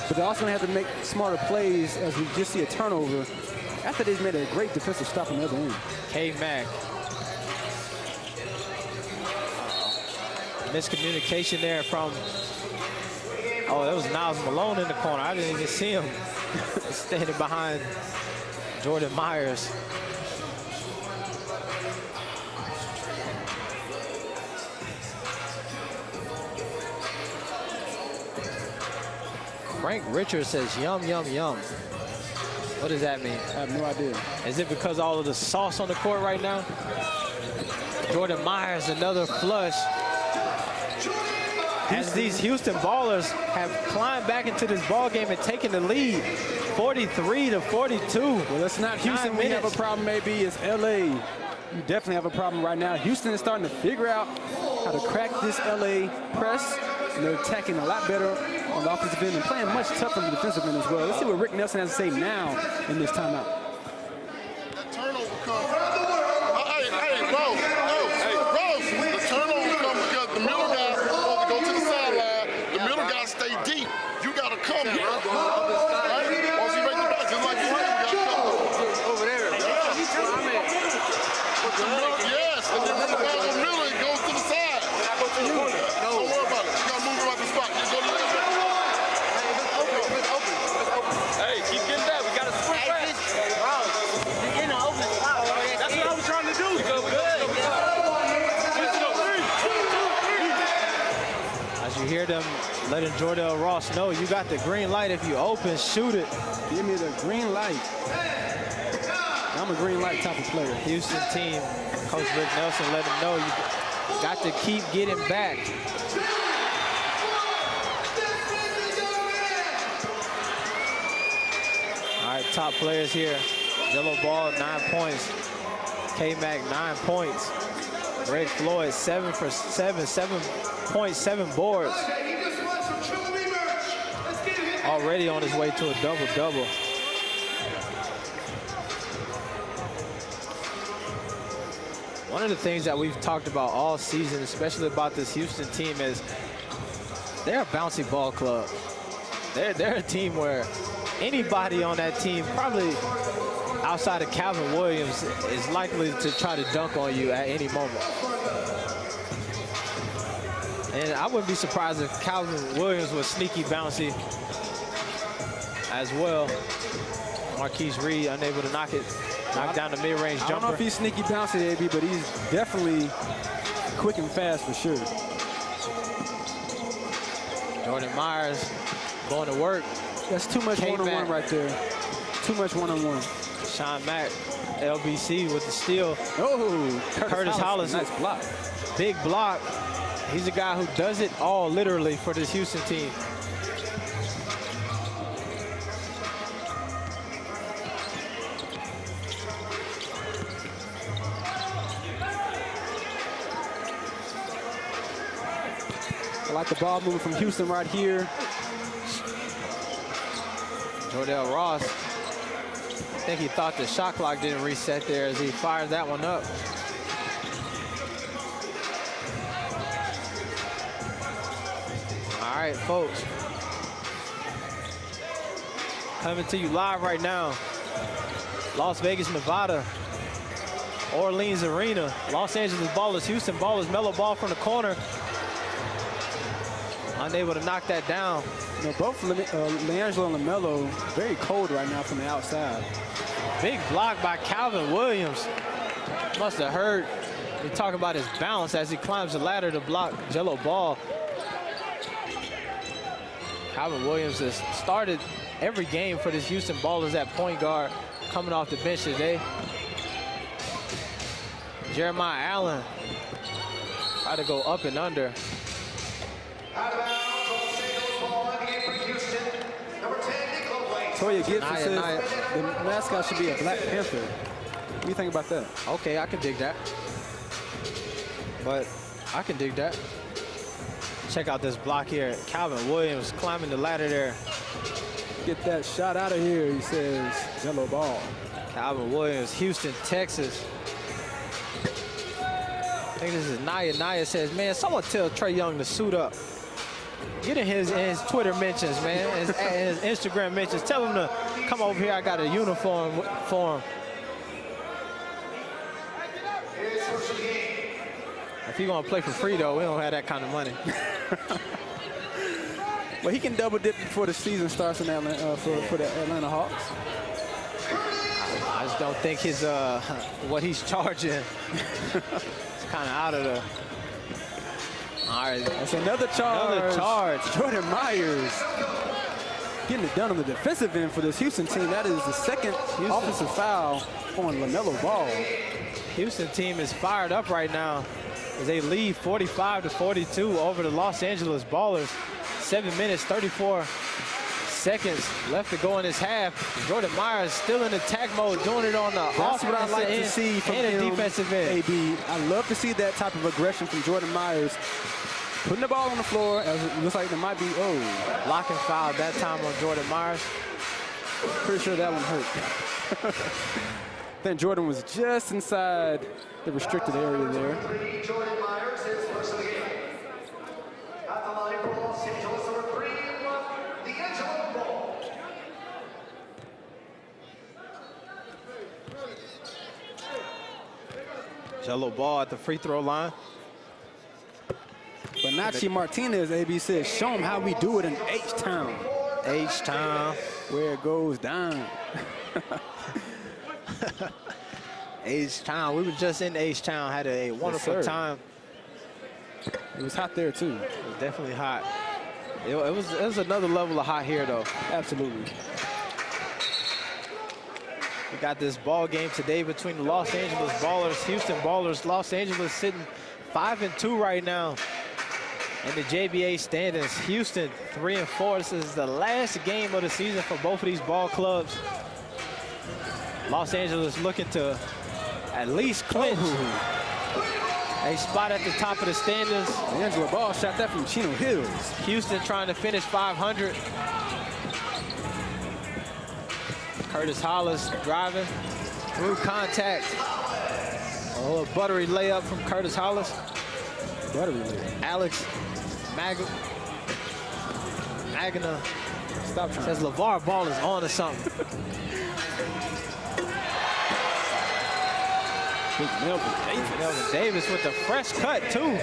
but they're also going to have to make smarter plays as we just see a turnover after they've made a great defensive stop on the other end. K-Mac. Miscommunication there from, oh, that was Niles Malone in the corner. I didn't even see him standing behind Jordan Myers. Frank Richards says, yum, yum, yum. What does that mean? I have no idea. Is it because all of the sauce on the court right now? Jordan Myers, another flush. As these Houston Ballers have climbed back into this ball game and taken the lead, 43-42. Well, it's not Houston we have a problem, maybe it's LA. You definitely have a problem right now. Houston is starting to figure out how to crack this LA press, and they're attacking a lot better on the offensive end and playing much tougher on the defensive end as well. Let's see what Rick Nelson has to say now in this timeout. That turnover comes. Rose, the turnover comes because the middle guy wants to go to the sideline. The middle guy stay deep. You got to come here. Right? Once he make the back, just like you got to come over there. Yes, and then when the ball in the middle, it goes to the side. Don't worry about it. You got to move him out the spot. You go to the left. Hey, keep getting that. We got to switch back. You're in an open spot. That's what I was trying to do. As you hear them letting Jordell Ross know, you got the green light. If you open, shoot it. Give me the green light. I'm a green light type of player. Houston team, Coach Rick Nelson let them know you got to keep getting back. All right, top players here. Jello Ball, 9 points. K-Mac, 9 points. Greg Floyd, 7 for 7, 7.7 boards. Already on his way to a double-double. One of the things that we've talked about all season, especially about this Houston team, is they're a bouncy ball club. They're a team where anybody on that team, probably outside of Calvin Williams, is likely to try to dunk on you at any moment. And I wouldn't be surprised if Calvin Williams was sneaky bouncy as well. Marquise Reed unable to knock down the mid-range jumper. I don't know if he's sneaky bouncy, AB, but he's definitely quick and fast for sure. Jordan Myers going to work. That's too much one-on-one right there. Too much one-on-one. Sean Mack, LBC with the steal. Oh, Curtis Hollis. Nice block. Big block. He's a guy who does it all literally for this Houston team. I like the ball moving from Houston right here. Jordell Ross, I think he thought the shot clock didn't reset there as he fired that one up. All right, folks. Coming to you live right now. Las Vegas, Nevada. Orleans Arena. Los Angeles Ballers, Houston Ballers. Mellow ball from the corner. Unable to knock that down. You know, both LeAngelo and LaMelo very cold right now from the outside. Big block by Calvin Williams. Must have heard me talk about his balance as he climbs the ladder to block Jello Ball. Calvin Williams has started every game for this Houston Ballers at point guard, coming off the bench today. Jeremiah Allen try to go up and under. Toya Gibson says the mascot should be a Black Panther. What do you think about that? Okay, I can dig that. But I can dig that. Check out this block here. Calvin Williams climbing the ladder there. Get that shot out of here, he says. Jello Ball. Calvin Williams, Houston, Texas. I think this is Naya. Naya says, man, someone tell Trae Young to suit up. Get in his Twitter mentions, man, his Instagram mentions. Tell him to come over here. I got a uniform for him. If he's going to play for free, though, we don't have that kind of money. Well, he can double dip before the season starts in Atlanta, for the Atlanta Hawks. I just don't think his what he's charging is kind of out of the. All right, that's another charge. Another charge. Jordan Myers getting it done on the defensive end for this Houston team. That is the second offensive foul on LaMelo Ball. Houston team is fired up right now as they lead 45-42 over the Los Angeles Ballers. 7 minutes, 34 seconds left to go in this half. Jordan Myers still in attack mode, doing it on the That's what I like to end see from and him, a defensive end. AB. I love to see that type of aggression from Jordan Myers. Putting the ball on the floor, as it looks like there might be, Blocking foul that time on Jordan Myers. pretty sure that one hurt. I think Jordan was just inside the restricted area there. Jordan Myers, his first of the game. At the line for Los Angeles, number 3, the Angelo Ball. Jello Ball at the free throw line. But Nachi Martinez, AB says, show them how we do it in H-Town. H-Town. Where it goes down. H-Town. We were just in H-Town. Had a wonderful time. It was hot there, too. It was definitely hot. It was another level of hot here, though. Absolutely. We got this ball game today between the Los Angeles Ballers, Houston Ballers. Los Angeles sitting 5-2 right now in the JBA standings. Houston 3-4. This is the last game of the season for both of these ball clubs. Los Angeles looking to at least clinch a spot at the top of the standings. Angelo Ball shot that from Chino Hills. Houston trying to finish 500. Curtis Hollis driving through contact. A little buttery layup from Curtis Hollis. Buttery layup. Alex Magna Stop trying. says LeVar Ball is on to something. Big Melvin Davis. Melvin Davis with the fresh cut, too.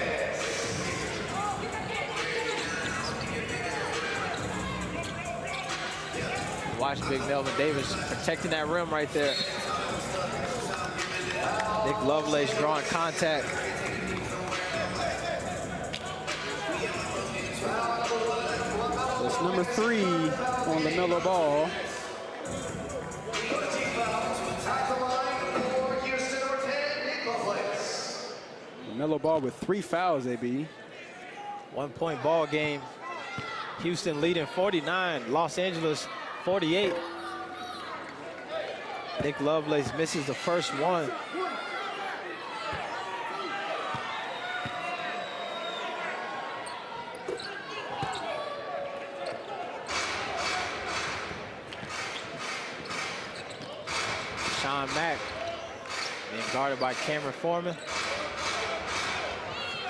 Watch Big Melvin Davis protecting that rim right there. Nick Lovelace drawing contact. That's number 3 on the Melo Ball. Melo Ball with 3 fouls, AB. 1-point ball game. Houston leading 49, Los Angeles 48. Nick Lovelace misses the first one. Sean Mack being guarded by Cameron Foreman.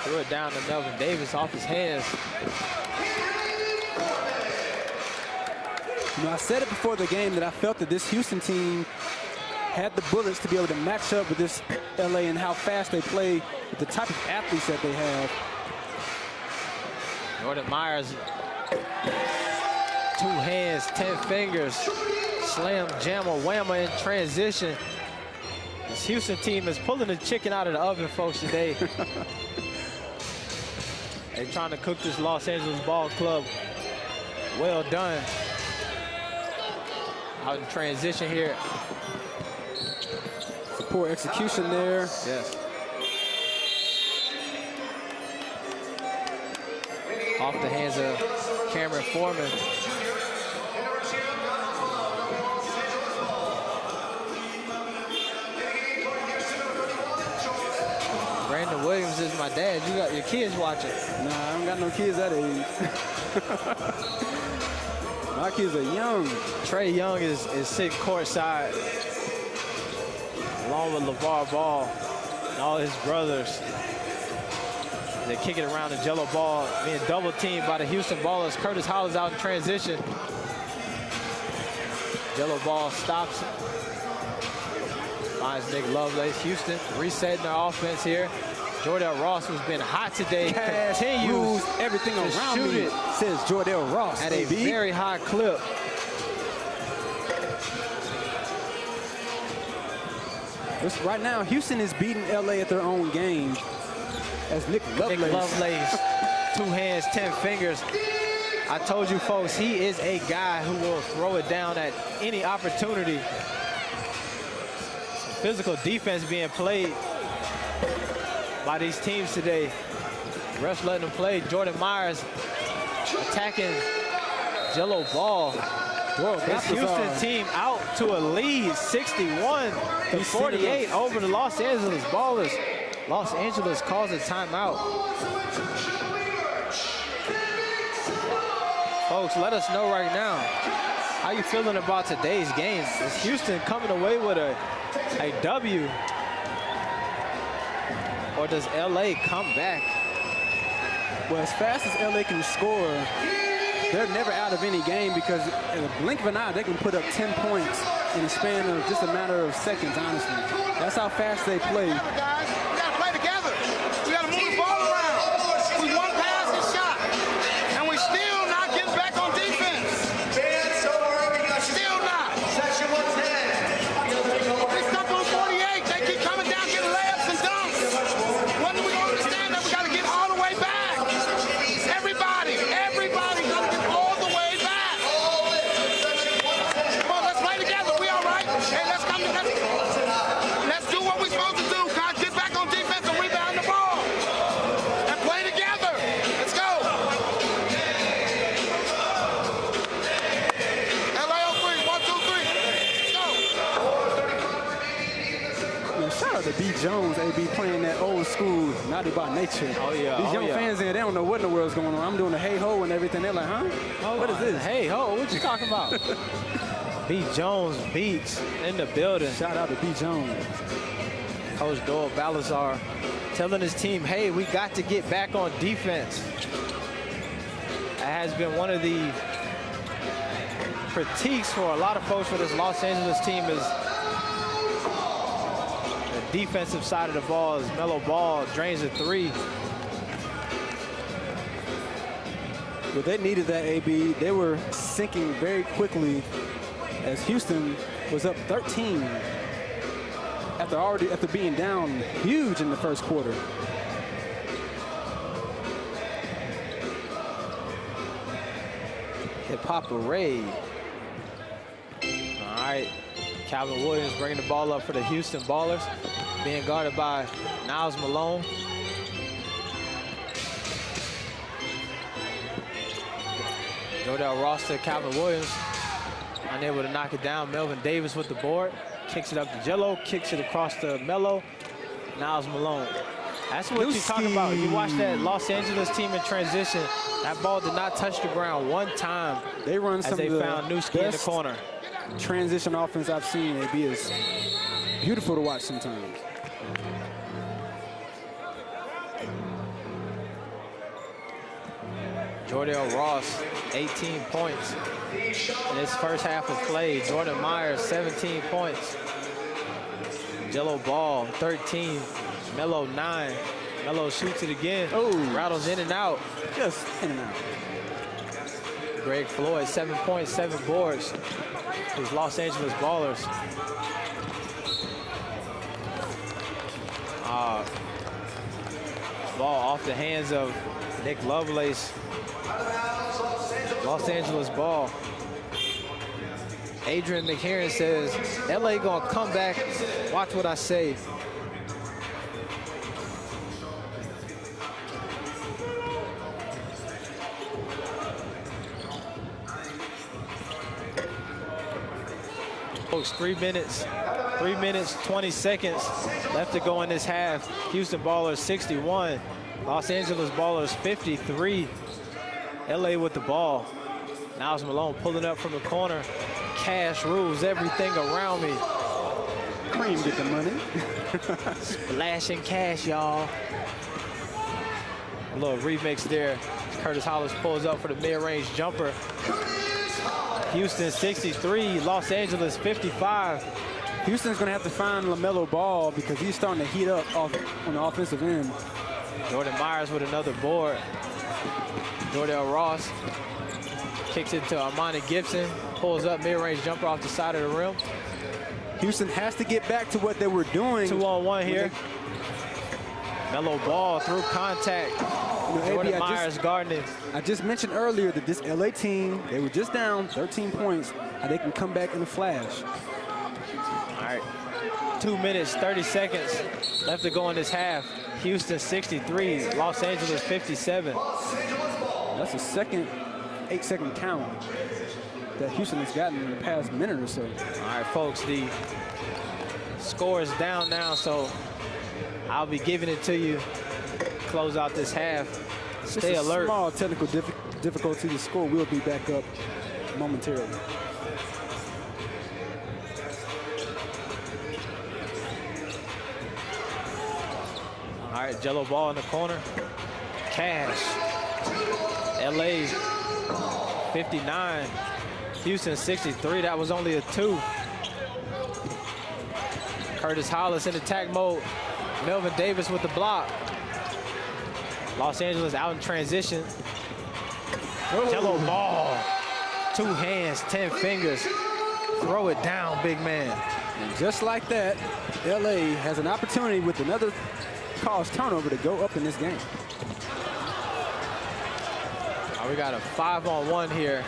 Threw it down to Melvin Davis off his hands. You know, I said it before the game that I felt that this Houston team had the bullets to be able to match up with this LA and how fast they play, with the type of athletes that they have. Jordan Myers, 2 hands, 10 fingers, slam, jammer, whammer in transition. This Houston team is pulling the chicken out of the oven, folks, today. They're trying to cook this Los Angeles ball club. Well done. Out in transition here. Poor execution there. Yes. Off the hands of Cameron Foreman. Brandon Williams is my dad. You got your kids watching. Nah, I don't got no kids that age. My kids are young. Trey Young is sitting courtside along with LeVar Ball and all his brothers. They kick it around the Jello Ball, being double teamed by the Houston Ballers. Curtis Hollis out in transition. Jello Ball stops it. Finds Nick Lovelace. Houston resetting their offense here. Jordell Ross, who's been hot today, continues everything to around shoot me, it says Jordell Ross at a very high clip. Right now, Houston is beating LA at their own game. As Nick Lovelace. Nick Lovelace, 2 hands, 10 fingers. I told you folks, he is a guy who will throw it down at any opportunity. Some physical defense being played by these teams today. Refs letting them play. Jordan Myers attacking Jello Ball. This Houston team out to a lead, 61-48 over the Los Angeles Ballers. Los Angeles calls a timeout. Folks, let us know right now, how you feeling about today's game? Is Houston coming away with a W? Or does LA come back? Well, as fast as LA can score, they're never out of any game because in a blink of an eye, they can put up 10 points in a span of just a matter of seconds, honestly. That's how fast they play. Guys, we gotta play together. We gotta move the ball around. We one pass and shot, and we still not getting back on defense. Still not. Section 110. They stuck on 48. They keep coming down, getting layups and dunks. When are we gonna understand that we gotta get all the way back? Everybody gotta get all the way back. Come on, let's play together. We all right? Hey, let's come together. Let's do what we're supposed to do, guys. Get back on defense and rebound the ball. And play together. Let's go. LA on three. 1, 2, 3. Let's go. Man, shout out to B. Jones, AB, playing that old school Naughty by Nature. Oh, yeah. These Oh, young yeah. fans in there, they don't know what in the world's going on. I'm doing the hey-ho and everything. They're like, huh? What is this? Hey, ho, what you talking about? B. Jones beats in the building. Shout out to B. Jones. Coach Doyle Balazar telling his team, hey, we got to get back on defense. That has been one of the critiques for a lot of folks for this Los Angeles team is the defensive side of the ball as Melo Ball drains a three. But they needed that, AB. They were sinking very quickly as Houston was up 13 after being down huge in the first quarter. Hip Hop Array. All right, Calvin Williams bringing the ball up for the Houston Ballers, being guarded by Niles Malone. Jordell Ross to Calvin Williams, unable to knock it down. Melvin Davis with the board, kicks it up to Jello, kicks it across to Melo. Niles Malone. That's what you're talking about. You watch that Los Angeles team in transition. That ball did not touch the ground one time. They run as some they of the found Newski in the best corner. transition offense I've seen. AB is beautiful to watch sometimes. Jordell Ross, 18 points in his first half of play. Jordan Myers, 17 points. Jello Ball, 13. Melo, 9. Melo shoots it again. Oh. Rattles in and out. Just in and out. Greg Floyd, 7 points, 7 boards. His Los Angeles Ballers. Ball off the hands of Nick Lovelace. Los Angeles ball. Adrian McHerron says, LA gonna come back. Watch what I say. Folks, 3 minutes, 20 seconds left to go in this half. Houston Ballers 61, Los Angeles Ballers 53. LA with the ball. Niles Malone pulling up from the corner. Cash rules everything around me. Cream get the money. Splashing cash, y'all. A little remix there. Curtis Hollis pulls up for the mid-range jumper. Houston 63, Los Angeles 55. Houston's going to have to find LaMelo Ball because he's starting to heat up on the offensive end. Jordan Myers with another board. Jordell Ross kicks it to Armani Gibson. Pulls up mid-range jumper off the side of the rim. Houston has to get back to what they were doing. 2-on-1 here. Melo Ball through contact. Jordan Myers guarding. I just mentioned earlier that this LA team, they were just down 13 points, and they can come back in a flash. All right, 2 minutes, 30 seconds left to go in this half. Houston 63, Los Angeles 57. That's a second 8-second count that Houston has gotten in the past minute or so. All right, folks, the score is down now, so I'll be giving it to you. Close out this half. Stay alert. Small technical difficulty to score. We'll be back up momentarily. All right, Jello ball in the corner. Cash. LA 59. Houston 63. That was only a 2. Curtis Hollis in attack mode. Melvin Davis with the block. Los Angeles out in transition. Jello ball. 2 hands, 10 fingers. Throw it down, big man. And just like that, LA has an opportunity with another caused turnover to go up in this game. We got a 5-on-1 here.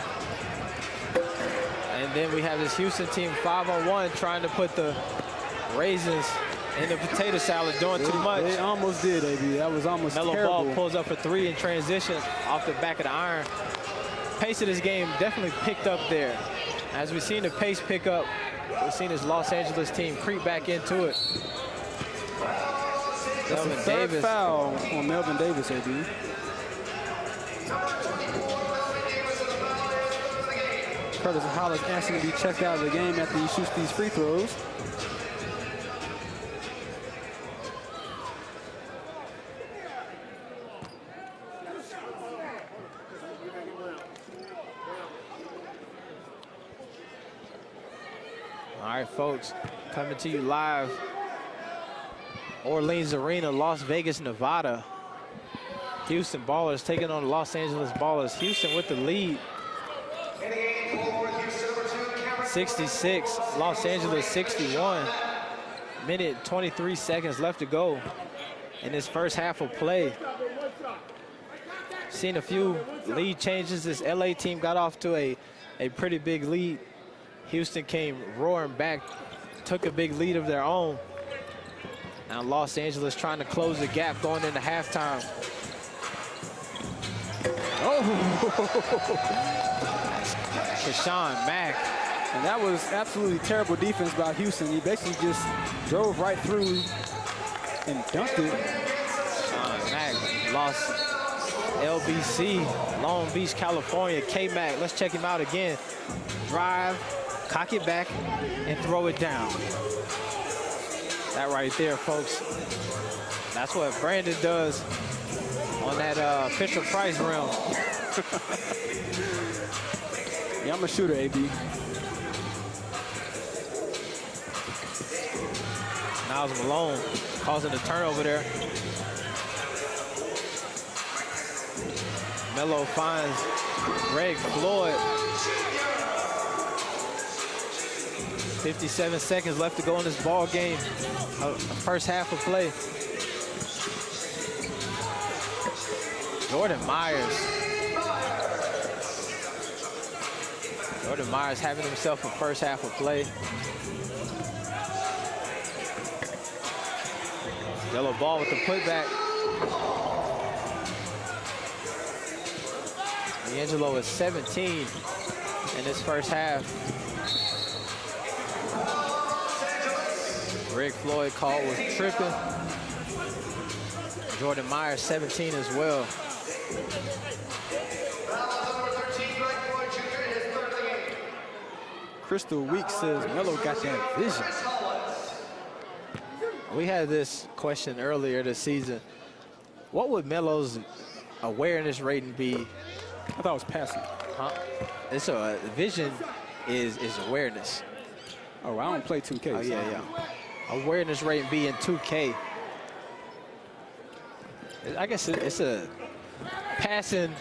And then we have this Houston team 5-on-1 trying to put the raisins in the potato salad, doing too much. They almost did, AB. That was almost Melo terrible. Ball pulls up for 3 in transition off the back of the iron. Pace of this game definitely picked up there. As we've seen the pace pick up, we've seen this Los Angeles team creep back into it. That's the third foul on Melvin Davis, AB. Curtis Hollis asking to be checked out of the game after he shoots these free throws. All right, folks, coming to you live. Orleans Arena, Las Vegas, Nevada. Houston Ballers taking on the Los Angeles Ballers. Houston with the lead. 66, Los Angeles 61. Minute 23 seconds left to go in this first half of play. Seen a few lead changes. This LA team got off to a pretty big lead. Houston came roaring back, took a big lead of their own. Now Los Angeles trying to close the gap going into halftime. Oh! Keshawn Mack. And that was absolutely terrible defense by Houston. He basically just drove right through and dunked it. Keshawn Mack lost LBC, Long Beach, California. K-Mac, let's check him out again. Drive, cock it back, and throw it down. That right there, folks. That's what Brandon does on that Fisher-Price rim. Yeah, I'm a shooter, AB. Miles Malone causing the turnover there. Melo finds Greg Floyd. 57 seconds left to go in this ball game. First half of play. Jordan Myers. Jordan Myers having himself a first half of play. Yellow ball with the putback. D'Angelo is 17 in this first half. Greg Floyd call was tripping. Jordan Myers 17 as well. Crystal Weeks says Melo got that vision. We had this question earlier this season. What would Melo's awareness rating be? I thought it was passing. Huh? It's a vision is awareness. Oh, I don't play 2K. Oh, yeah. Awareness rating be in 2K. I guess it's a passing,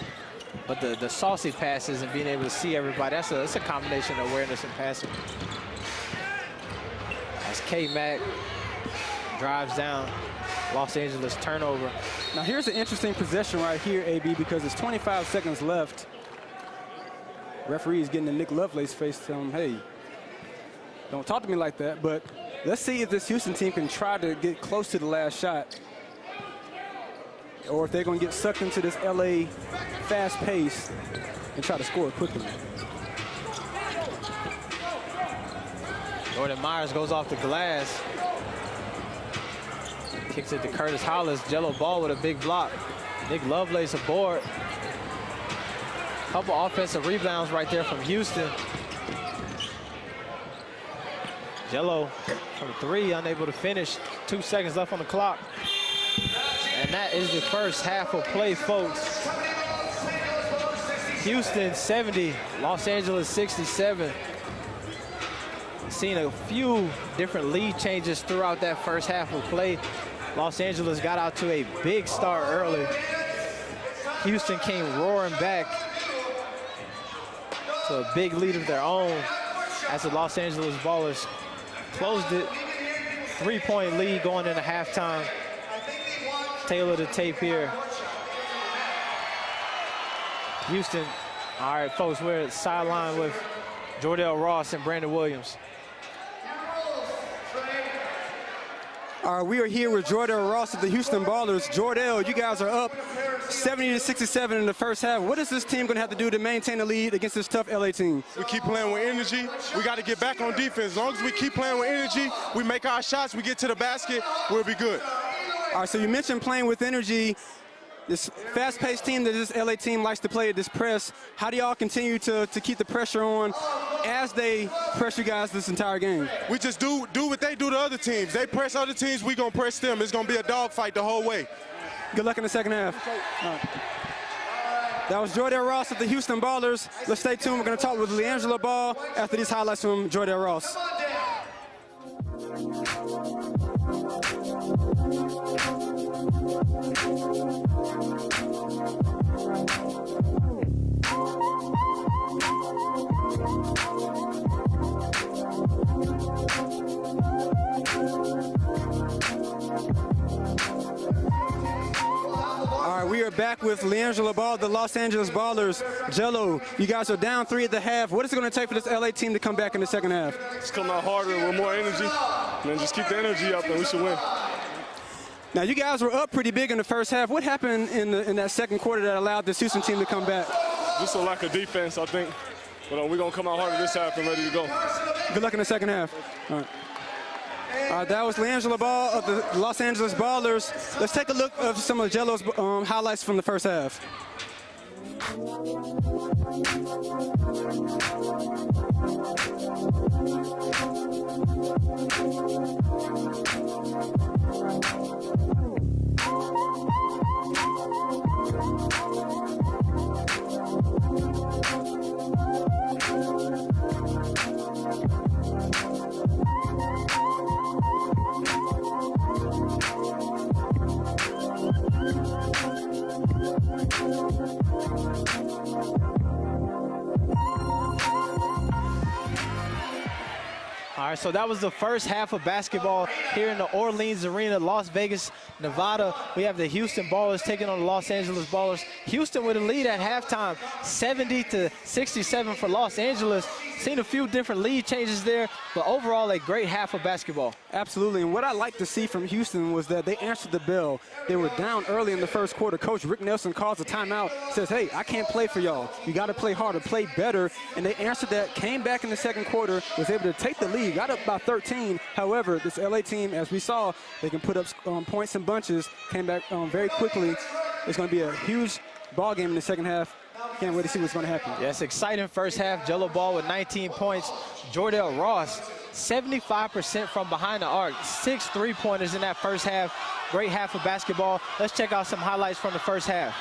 but the saucy passes and being able to see everybody, it's a combination of awareness and passing. As K-Mac drives down, Los Angeles turnover. Now here's an interesting possession right here, AB, because it's 25 seconds left. Referee's getting the Nick Lovelace face, telling him, hey, don't talk to me like that. But let's see if this Houston team can try to get close to the last shot, or if they're going to get sucked into this LA fast pace and try to score quickly. Jordan Myers goes off the glass. Kicks it to Curtis Hollis. Jello ball with a big block. Nick Lovelace aboard. Couple offensive rebounds right there from Houston. Jello from 3, unable to finish. 2 seconds left on the clock. And that is the first half of play, folks. Houston 70, Los Angeles 67. Seen a few different lead changes throughout that first half of play. Los Angeles got out to a big start early. Houston came roaring back to a big lead of their own as the Los Angeles Ballers closed it. 3-point lead going into halftime. Taylor the tape here. Houston, all right, folks, we're at sideline with Jordell Ross and Brandon Williams. All right, we are here with Jordell Ross of the Houston Ballers. Jordell, you guys are up 70-67 in the first half. What is this team going to have to do to maintain the lead against this tough LA team? We keep playing with energy. We got to get back on defense. As long as we keep playing with energy, we make our shots, we get to the basket, we'll be good. All right, so you mentioned playing with energy. This fast-paced team that this LA team likes to play at this press, how do y'all continue to keep the pressure on as they press you guys this entire game? We just do what they do to other teams. They press other teams, we gonna press them. It's gonna be a dogfight the whole way. Good luck in the second half. That was Jordell Ross of the Houston Ballers. Let's stay tuned. We're gonna talk with LeAngelo Ball after these highlights from Jordell Ross. All right, we are back with LeAngelo Ball, the Los Angeles Ballers. Jello, you guys are down 3 at the half. What is it going to take for this LA team to come back in the second half? Just come out harder with more energy, and then just keep the energy up, and we should win. Now, you guys were up pretty big in the first half. What happened in that second quarter that allowed this Houston team to come back? Just a lack of defense, I think. But we're going to come out harder this half and ready to go. Good luck in the second half. All right. That was LeAngelo Ball of the Los Angeles Ballers. Let's take a look at some of Jello's highlights from the first half. All right, so that was the first half of basketball here in the Orleans Arena, Las Vegas, Nevada. We have the Houston Ballers taking on the Los Angeles Ballers. Houston with a lead at halftime, 70-67 for Los Angeles. Seen a few different lead changes there, but overall a great half of basketball. Absolutely, and what I like to see from Houston was that they answered the bell. They were down early in the first quarter. Coach Rick Nelson calls a timeout, says, hey, I can't play for y'all. You got to play harder, play better, and they answered that, came back in the second quarter, was able to take the lead, got up by 13. However, this LA team, as we saw, they can put up points in bunches, came back very quickly. It's going to be a huge ball game in the second half. Can't wait to see what's going to happen. Yes, exciting first half. Jello Ball with 19 points. Jordell Ross, 75% from behind the arc. 6 3-pointers in that first half. Great half of basketball. Let's check out some highlights from the first half.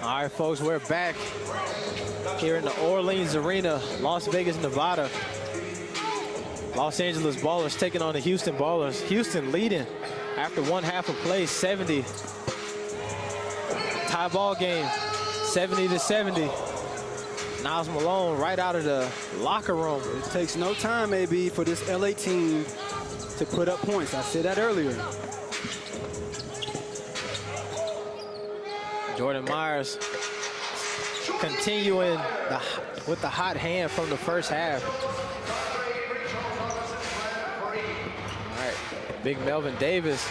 All right, folks, we're back here in the Orleans Arena, Las Vegas, Nevada. Los Angeles Ballers taking on the Houston Ballers. Houston leading after one half of play, 70. Tie ball game, 70-70. Niles Malone right out of the locker room. It takes no time, AB, for this LA team to put up points. I said that earlier. Jordan Myers continuing with the hot hand from the first half. All right, big Melvin Davis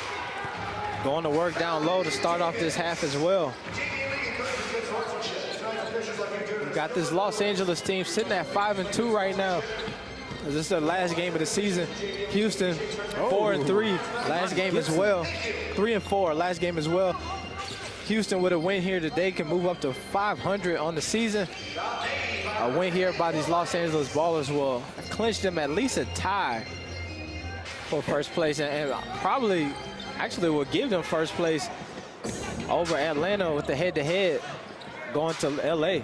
going to work down low to start off this half as well. We got this Los Angeles team sitting at 5-2 right now. This is the last game of the season. Houston 4-3, last game as well. 3-4, last game as well. Houston with a win here today can move up to 500 on the season. A win here by these Los Angeles Ballers will clinch them at least a tie for first place, and probably actually will give them first place over Atlanta with the head-to-head going to LA.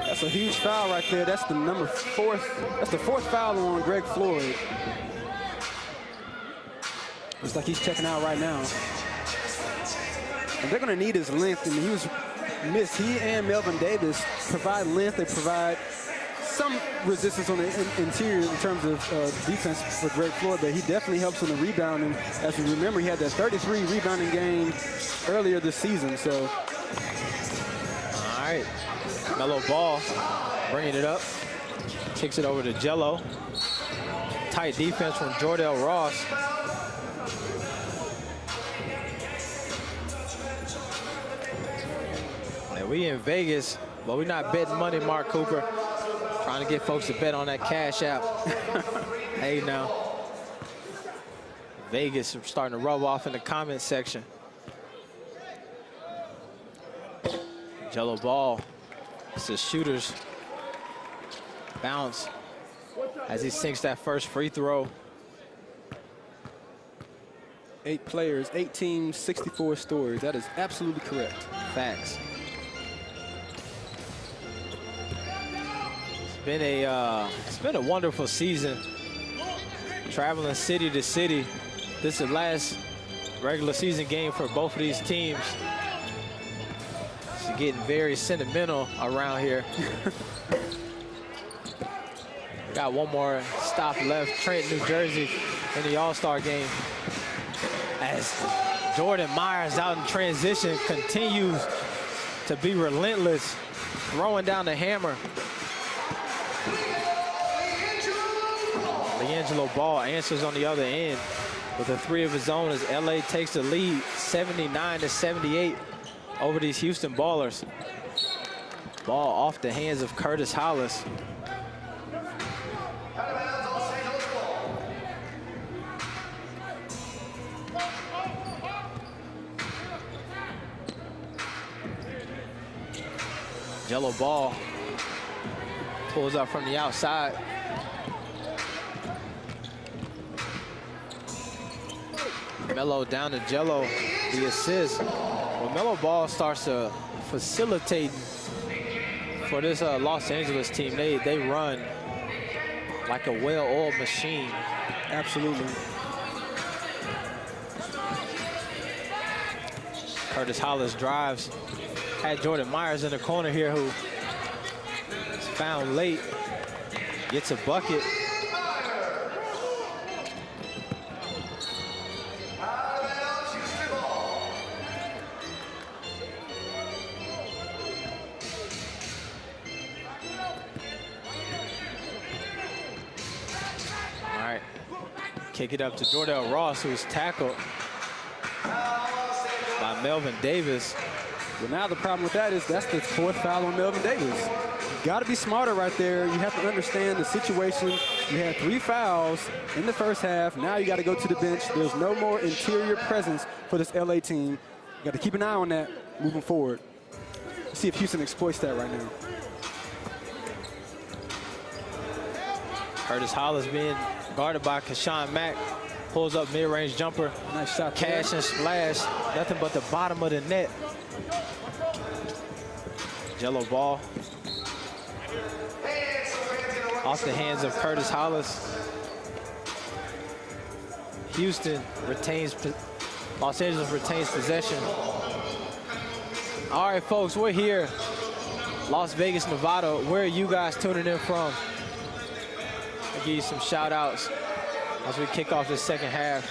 That's a huge foul right there. That's the That's the fourth foul on Greg Floyd. Looks like he's checking out right now. And they're going to need his length. And he was missed. He and Melvin Davis provide length. They provide some resistance on the interior in terms of defense for Greg Floyd, but he definitely helps on the rebounding. As we remember, he had that 33 rebounding game earlier this season. So, all right. Melo Ball bringing it up, kicks it over to Jello. Tight defense from Jordell Ross. And we in Vegas, but we're not betting money, Mark Cooper. Trying to get folks to bet on that Cash App. Hey now. Vegas starting to rub off in the comment section. Jello Ball. It's the shooter's bounce as he sinks that first free throw. 8 players, 8 teams, 64 stories. That is absolutely correct. Facts. It's been a wonderful season. Traveling city to city. This is the last regular season game for both of these teams. It's getting very sentimental around here. Got one more stop left, Trenton, New Jersey, in the All-Star game. As Jordan Myers out in transition continues to be relentless, throwing down the hammer. LiAngelo Ball answers on the other end with a 3 of his own as LA takes the lead 79-78 over these Houston Ballers. Ball off the hands of Curtis Hollis. Jello Ball pulls up from the outside. Melo down to Jello, the assist. Well, Melo Ball starts to facilitate for this Los Angeles team. They run like a well-oiled machine. Absolutely. Curtis Hollis drives. Had Jordan Myers in the corner here who is found late. Gets a bucket. Kick it up to Jordell Ross, who's tackled by Melvin Davis. Well, now the problem with that is that's the 4th foul on Melvin Davis. You got to be smarter right there. You have to understand the situation. You had 3 fouls in the first half. Now you got to go to the bench. There's no more interior presence for this LA team. You got to keep an eye on that moving forward. Let's see if Houston exploits that right now. Curtis Hollis being guarded by Kashawn Mack. Pulls up mid-range jumper. Nice shot. Cash and splash. Nothing but the bottom of the net. Jello ball. Off the hands of Curtis Hollis. Houston retains, Los Angeles retains possession. All right, folks, we're here. Las Vegas, Nevada. Where are you guys tuning in from? I'll give you some shout outs as we kick off this second half.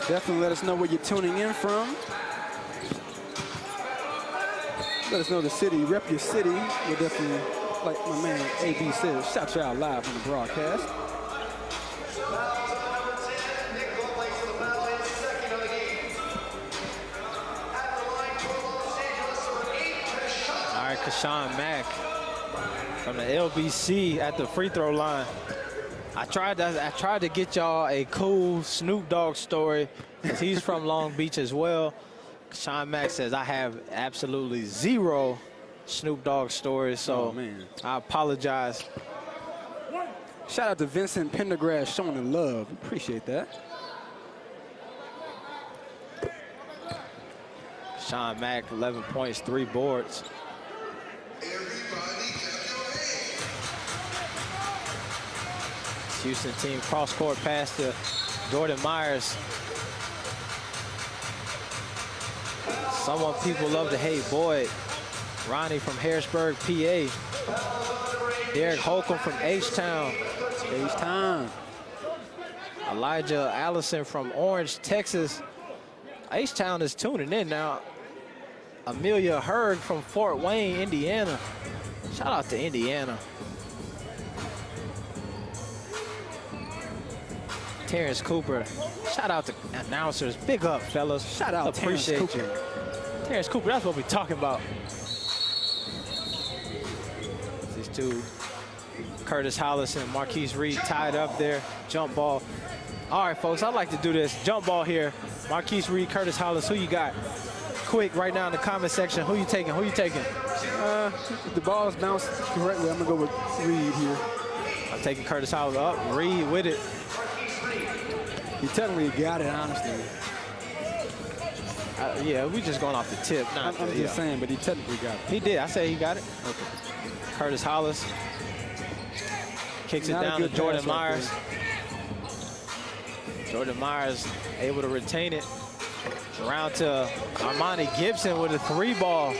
Definitely let us know where you're tuning in from. Let us know the city, rep your city. We're definitely, like my man AB says, shout you out live on the broadcast. All right, Kashawn Mack from the LBC at the free throw line. I tried to get y'all a cool Snoop Dogg story because he's from Long Beach as well. Kashawn Mack says I have absolutely zero Snoop Dogg stories, so I apologize. Shout out to Vincent Pendergrass showing the love. Appreciate that. Kashawn Mack, 11 points, 3 boards. Houston team cross-court pass to Jordan Myers. Someone people love to hate, Boyd. Ronnie from Harrisburg, PA. Derek Holcomb from H-Town. H-Town. Elijah Allison from Orange, Texas. H-Town is tuning in now. Amelia Hurd from Fort Wayne, Indiana. Shout out to Indiana. Terrence Cooper. Shout out to announcers. Big up, fellas. Shout out Appreciate Terrence you. Cooper. Terrence Cooper, that's what we're talking about. These two, Curtis Hollis and Marquise Reed, tied up there. Jump ball. All right, folks, I like to do this. Jump ball here. Marquise Reed, Curtis Hollis, who you got? Quick, right now in the comment section. Who you taking? Who you taking? If the ball is bounced correctly, I'm going to go with Reed here. I'm taking Curtis Hollis up. Reed with it. He technically got it, honestly. Yeah, we just going off the tip. I'm just saying, but he technically got it. He did. I say he got it. Okay. Curtis Hollis kicks it down to Jordan Myers. Jordan Myers able to retain it. Around to Armani Gibson with a 3-ball.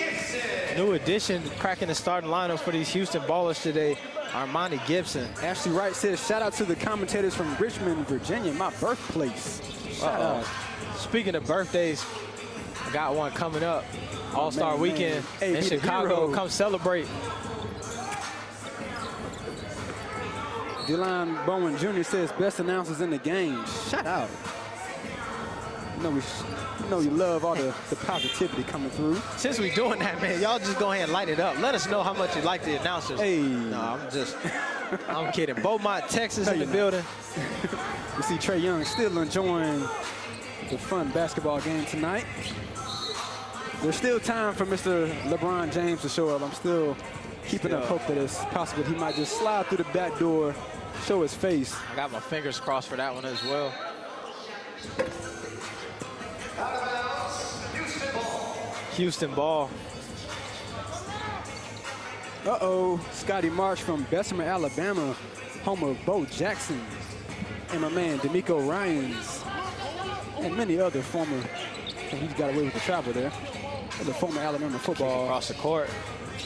New addition, cracking the starting lineup for these Houston Ballers today. Armani Gibson. Ashley Wright says, shout out to the commentators from Richmond, Virginia, my birthplace. Shout out. Speaking of birthdays, I got one coming up. All-Star Weekend in Chicago. Come celebrate. Delon Bowen Jr. says, best announcers in the game. Shout out. You know you love all the positivity coming through. Since we doing that, man, y'all just go ahead and light it up. Let us know how much you like the announcers. Hey. No, I'm kidding. Beaumont, Texas in the building. We see Trae Young still enjoying the fun basketball game tonight. There's still time for Mr. LeBron James to show up. I'm still keeping up hope that it's possible he might just slide through the back door, show his face. I got my fingers crossed for that one as well. Houston ball. Uh-oh, Scotty Marsh from Bessemer, Alabama, home of Bo Jackson, and my man D'Amico Ryans, and many other former, and he's got away with the travel there, other former Alabama football across the court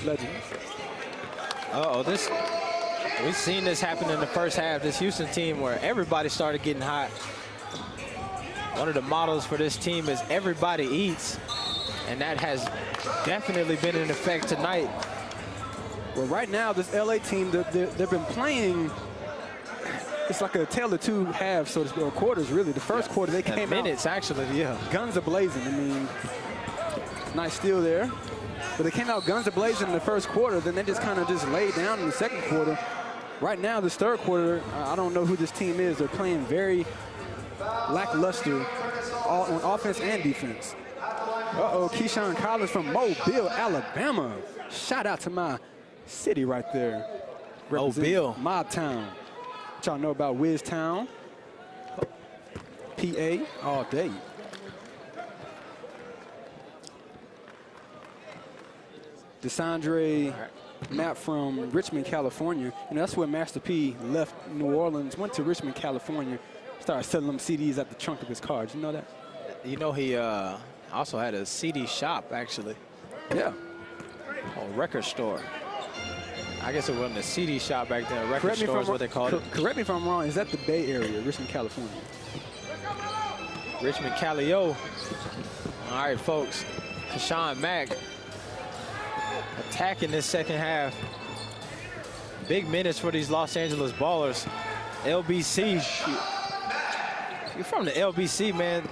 legends. We've seen this happen in the first half. This Houston team where everybody started getting hot. One of the models for this team is everybody eats, and that has definitely been in effect tonight. Well, right now, this LA team, they've been playing, it's like a tale of two halves, so to speak, or quarters, really. The first quarter, they came minutes, actually, yeah. Guns a-blazing. I mean, nice steal there. But they came out guns a-blazing in the first quarter, then they just kind of just laid down in the second quarter. Right now, this third quarter, I don't know who this team is. They're playing very lackluster on offense and defense. Uh-oh, Keyshawn Collins from Mobile, Alabama. Shout out to my city right there. Mobile. Mob Town. What y'all know about Wiz Town? PA all day. DeSandre Mapp from Richmond, California. And that's where Master P left New Orleans, went to Richmond, California, started selling them CDs at the trunk of his car. Did you know that? You know, he also had a CD shop, actually. Yeah. A record store. I guess it wasn't a CD shop back then. A record store is what they called it. Correct me if I'm wrong. Is that the Bay Area, Richmond, California? Richmond, Calio. All right, folks. Kashawn Mack attacking this second half. Big minutes for these Los Angeles Ballers. LBC. You're from the LBC, man.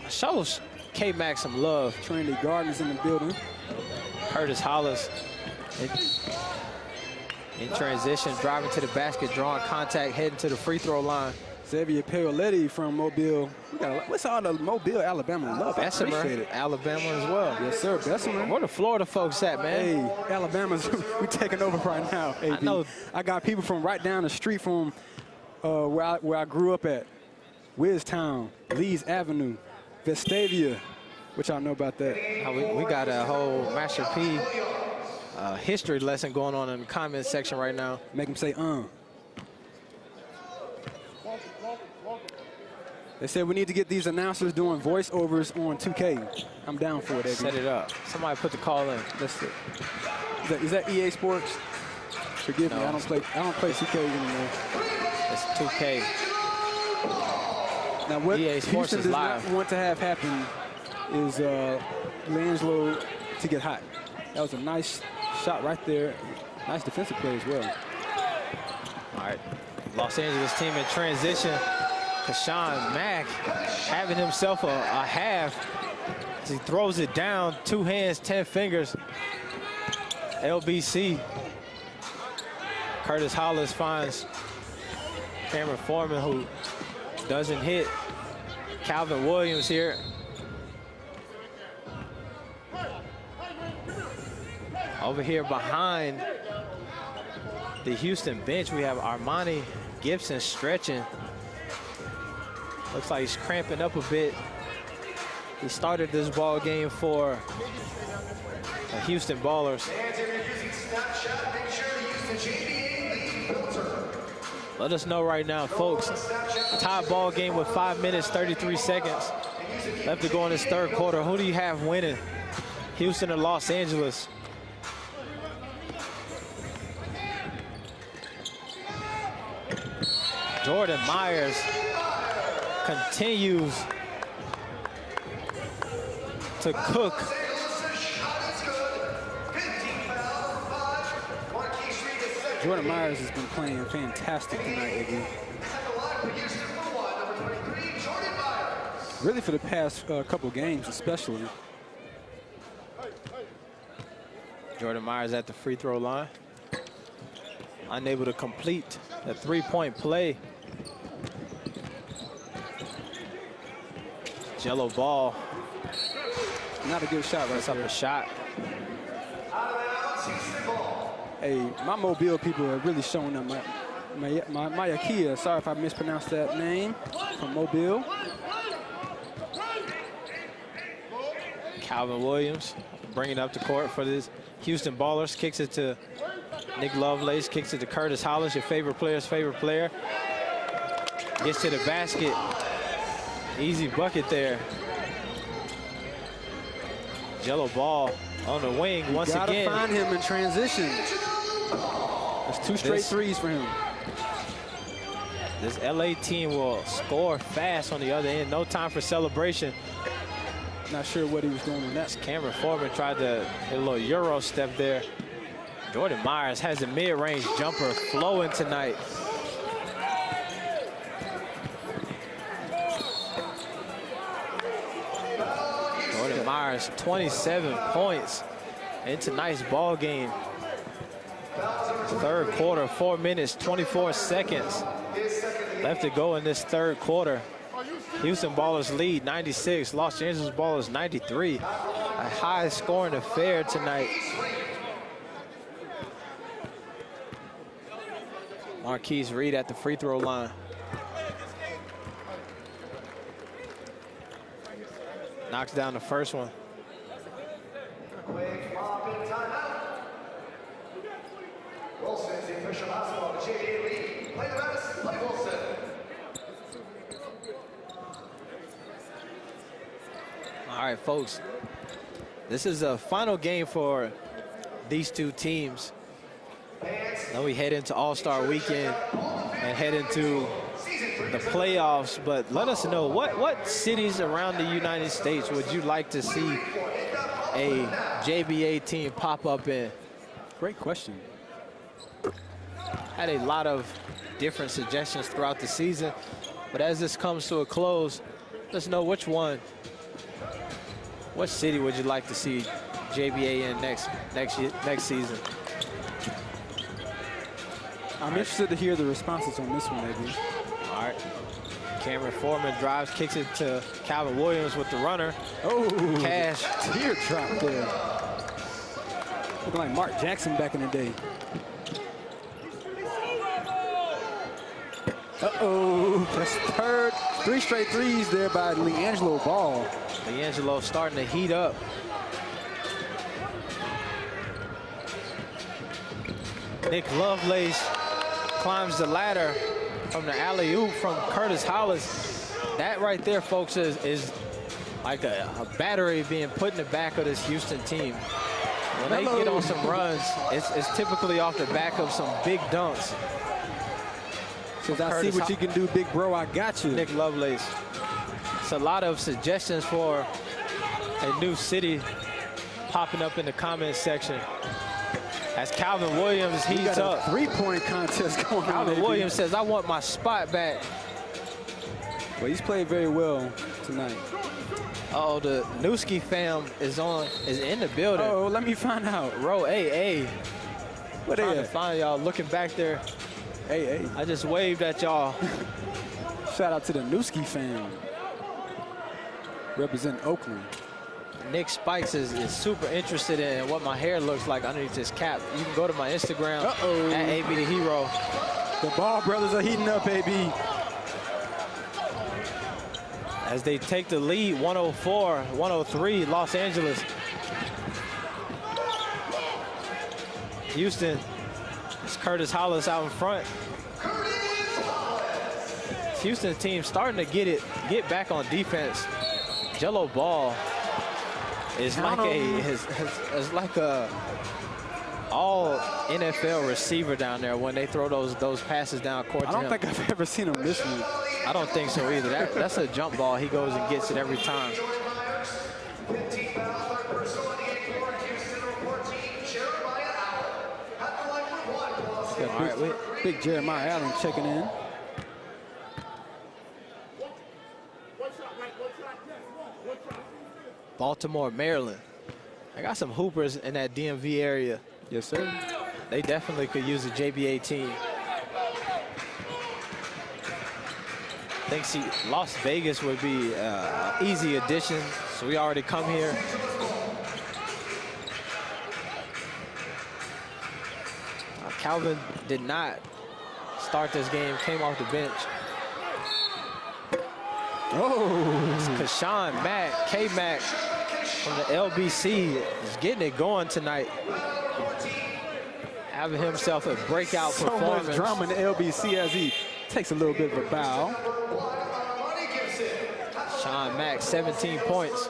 Show K-Mac some love. Trinity Gardner's in the building. Curtis Hollis in transition, driving to the basket, drawing contact, heading to the free throw line. Xavier Paoletti from Mobile. What's all the Mobile, Alabama love? Bessemer, Alabama as well. Yes, sir. Bessemer. Where the Florida folks at, man? Hey, Alabama's we taking over right now. AB. I know. I got people from right down the street from where I grew up at. Wiz Town, Lees Avenue, Vestavia. What y'all know about that? We got a whole Master P history lesson going on in the comment section right now. Make them say, They said we need to get these announcers doing voiceovers on 2K. I'm down for it, AB. Set it up. Somebody put the call in. That's it. Is that EA Sports? Forgive me, I don't play 2K anymore. It's 2K. Now what EA Sports Houston is does live. not want to have happen is Langelo to get hot. That was a nice shot right there. Nice defensive play as well. All right, Los Angeles team in transition. Kashawn Mack having himself a half as he throws it down, 2 hands, 10 fingers. LBC. Curtis Hollis finds Cameron Foreman, who doesn't hit. Calvin Williams here. Over here behind the Houston bench, we have Armani Gibson stretching. Looks like he's cramping up a bit. He started this ball game for the Houston Ballers. Let us know right now, folks. Tie ball game with 5 minutes, 33 seconds left to go in this third quarter. Who do you have winning? Houston or Los Angeles? Jordan Myers continues to cook. Jordan Myers has been playing fantastic tonight, AB. Really for the past couple games, especially. Jordan Myers at the free throw line. Unable to complete the three-point play. Jello ball. Not a good shot right That's up there. a shot. Hey, my Mobile people are really showing up. My Akia, sorry if I mispronounced that name, from Mobile. Calvin Williams bringing up the court for this Houston Ballers. Kicks it to Nick Lovelace, kicks it to Curtis Hollis, your favorite player's favorite player. Gets to the basket. Easy bucket there. Jello ball on the wing once again. Gotta find him in transition. That's 2 straight threes for him. This LA team will score fast on the other end. No time for celebration. Not sure what he was doing on that. Cameron Foreman tried to hit a little Euro step there. Jordan Myers has a mid-range jumper flowing tonight. Jordan Myers, 27 points in tonight's ball game. Third quarter, 4 minutes, 24 seconds left to go in this third quarter. Houston Ballers lead 96, Los Angeles Ballers 93. A high scoring affair tonight. Marquise Reed at the free throw line. Knocks down the first one. Quick mopping timeout. Wilson's the official basketball, the JV league. Play the Madison, play Wilson. All right, folks. This is a final game for these two teams. Then we head into All-Star Weekend and head into the playoffs. But let us know, what cities around the United States would you like to see a JBA team pop up in? Great question. Had a lot of different suggestions throughout the season. But as this comes to a close, let's know which one. What city would you like to see JBA in next season? I'm interested to hear the responses on this one, maybe. All right. Cameron Foreman drives, kicks it to Calvin Williams with the runner. Oh, Cash. Teardrop there. Looking like Mark Jackson back in the day. Uh-oh, that's third. 3 straight threes there by LeAngelo Ball. LeAngelo starting to heat up. Nick Lovelace climbs the ladder from the alley-oop from Curtis Hollis. That right there, folks, is like a battery being put in the back of this Houston team. When they get on some runs, it's typically off the back of some big dunks. Says, I see what you can do, big bro, I got you. Nick Lovelace. It's a lot of suggestions for a new city popping up in the comments section. As Calvin Williams heats up. Three-point contest going on. Calvin Williams says, I want my spot back. Well, he's played very well tonight. Uh-oh, the Newski fam is in the building. Oh, let me find out. Row AA. What Trying to is? find y'all looking back there. Hey. I just waved at y'all. Shout out to the Newski fam. Representing Oakland. Nick Spikes is super interested in what my hair looks like underneath this cap. You can go to my Instagram at AB the Hero. The Ball brothers are heating up, AB. As they take the lead, 104-103, Los Angeles. Houston, it's Curtis Hollis out in front. Houston team starting to get back on defense. Jello Ball is like a all NFL receiver down there when they throw those passes down court. I don't think I've ever seen him miss one. I don't think so either. That's a jump ball. He goes and gets it every time. Big Jeremiah Allen checking in. Baltimore, Maryland. I got some hoopers in that DMV area. Yes, sir. They definitely could use a JBA team. I think Las Vegas would be an easy addition, so we already come here. Calvin did not start this game, came off the bench. Oh, Kashawn Mack, K-Mac from the LBC is getting it going tonight. Having himself a breakout performance. So much drama in the LBC as he takes a little bit of a bow. Sean Mack, 17 points.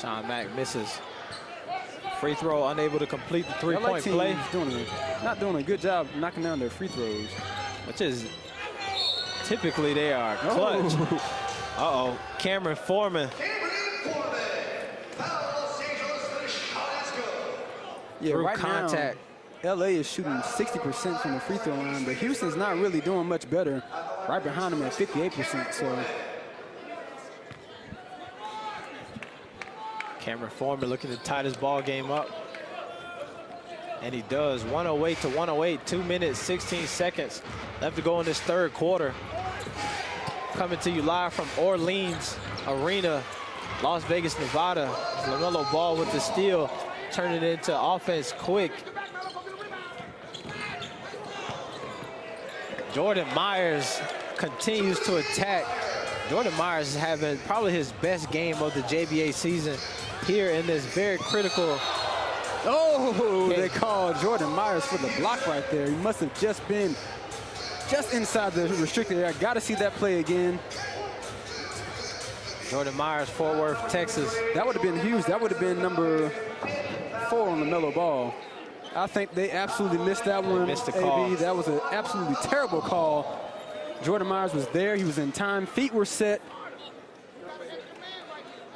Sean Mack misses. Free throw, unable to complete the three-point play. Not doing a good job knocking down their free throws. Which is, typically they are clutch. Uh-oh, Cameron Foreman. Yeah, through right contact. now, LA is shooting 60% from the free throw line, but Houston's not really doing much better. Right behind them at 58%, so. Cameron Foreman looking to tie this ball game up. And he does. 108-108, 2 minutes, 16 seconds left to go in this third quarter. Coming to you live from Orleans Arena, Las Vegas, Nevada. LaMelo Ball with the steal, turning it into offense quick. Jordan Myers continues to attack. Jordan Myers is having probably his best game of the JBA season here in this very critical. Oh, they called Jordan Myers for the block right there. He must have just been inside the restricted area. Got to see that play again. Jordan Myers, Fort Worth, Texas. That would have been huge. That would have been number 4 on the LaMelo Ball. I think they absolutely missed that one. Missed the call. AB. That was an absolutely terrible call. Jordan Myers was there. He was in time. Feet were set.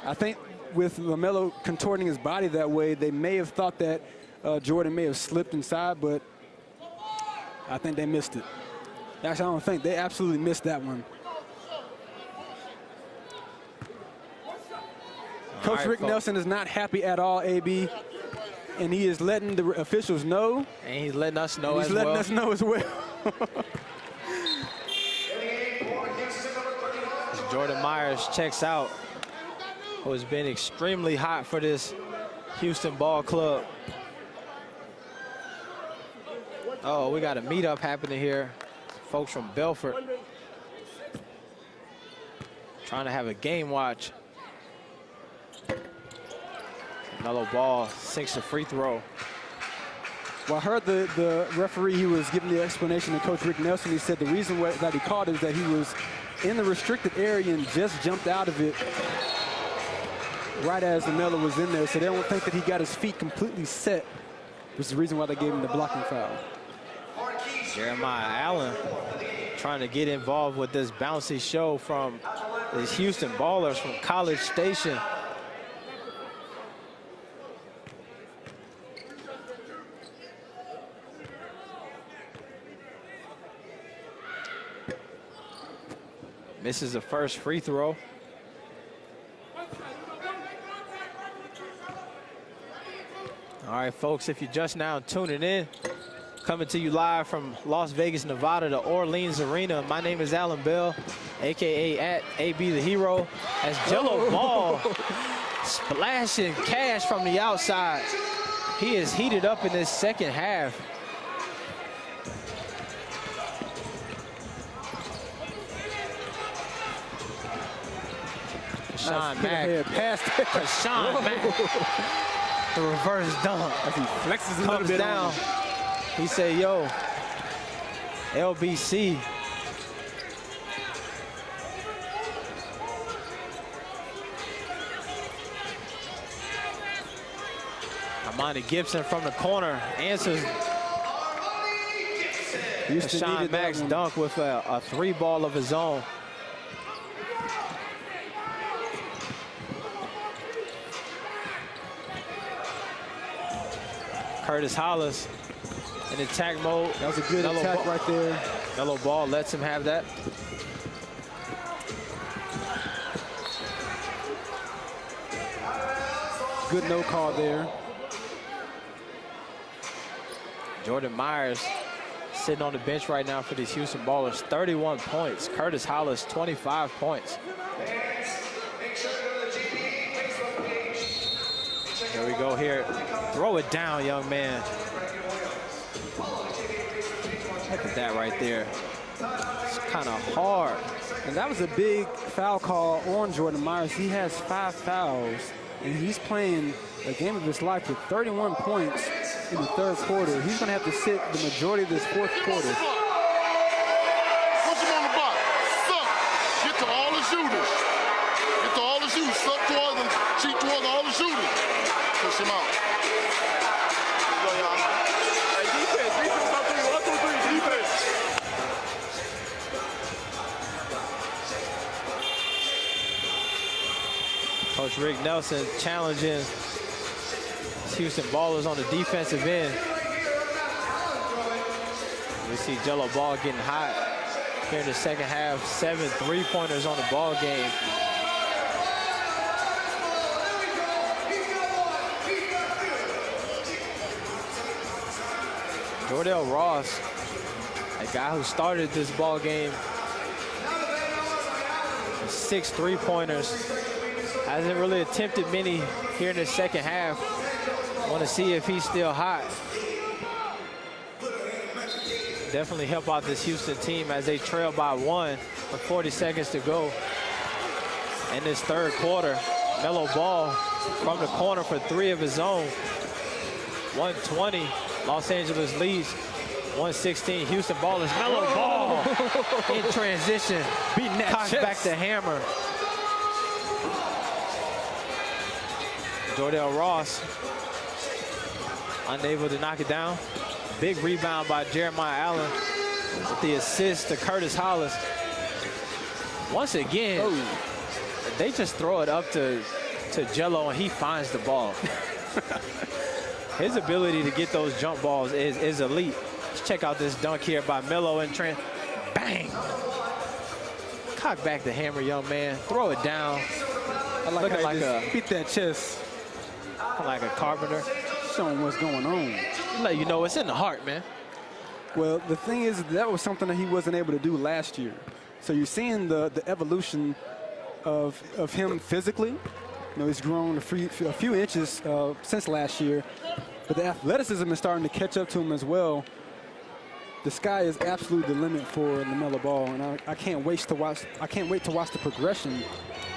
I think with LaMelo contorting his body that way, they may have thought that Jordan may have slipped inside, but I think they missed it. Actually, I don't think. They absolutely missed that one. Coach Rick Nelson is not happy at all, AB, and he is letting the officials know. And he's letting us know as well. He's letting us know as well. Jordan Myers checks out, who has been extremely hot for this Houston ball club. Oh, we got a meetup happening here. Folks from Belfort trying to have a game watch. LaMelo Ball sinks a free throw. Well, I heard the referee, he was giving the explanation to Coach Rick Nelson. He said the reason that he called it is that he was in the restricted area and just jumped out of it right as LaMelo was in there. So they don't think that he got his feet completely set, which is the reason why they gave him the blocking foul. Jeremiah Allen trying to get involved with this bouncy show from these Houston ballers from College Station. Misses the first free throw. All right, folks, if you're just now tuning in, coming to you live from Las Vegas, Nevada, the Orleans Arena. My name is Alan Bell, AKA at AB the Hero, as Jello Ball splashing cash from the outside. He is heated up in this second half. Sean Mack. Sean Mack. The reverse dunk. As he flexes a Comes little bit down. He said, yo, LBC. Armani Gibson from the corner answers Sean Mack's dunk with a 3-ball of his own. Curtis Hollis in attack mode. That was a good attack right there. LaMelo Ball lets him have that. Good no call there. Jordan Myers sitting on the bench right now for these Houston Ballers. 31 points. Curtis Hollis, 25 points. Here we go here. Throw it down, young man. Look at that right there. It's kind of hard. And that was a big foul call on Jordan Myers. He has 5 fouls, and he's playing a game of his life with 31 points in the third quarter. He's going to have to sit the majority of this fourth quarter. Push him on the block. Suck. Get to all the shooters. Get to all the shooters. Suck towards them. Cheat towards all the shooters. Push him out. Hey, defense. Defense. 1, 2, 3. Defense. Coach Rick Nelson challenging Houston Ballers on the defensive end. We see Jello Ball getting hot here in the second half. 7 3-pointers on the ball game. Jordell Ross, a guy who started this ball game 6 three-pointers. Hasn't really attempted many here in the second half. Want to see if he's still hot. Definitely help out this Houston team as they trail by 1 with 40 seconds to go in this third quarter. Melo Ball from the corner for 3 of his own. 120, Los Angeles leads. 116, Houston ball is Melo Ball in transition. Beating that Cocks chest. back the hammer. Jordell Ross unable to knock it down. Big rebound by Jeremiah Allen with the assist to Curtis Hollis. Once again, they just throw it up to Jello and he finds the ball. His ability to get those jump balls is elite. Let's check out this dunk here by Melo and Trent. Bang! Cock back the hammer, young man. Throw it down. I like Looking how like he just beat that chest. Like a carpenter. Showing what's going on. Let you know it's in the heart, man. Well, the thing is, that was something that he wasn't able to do last year. So you're seeing the evolution of him physically. You know, he's grown a few inches since last year, but the athleticism is starting to catch up to him as well. The sky is absolutely the limit for LaMelo Ball, and I can't wait to watch. I can't wait to watch the progression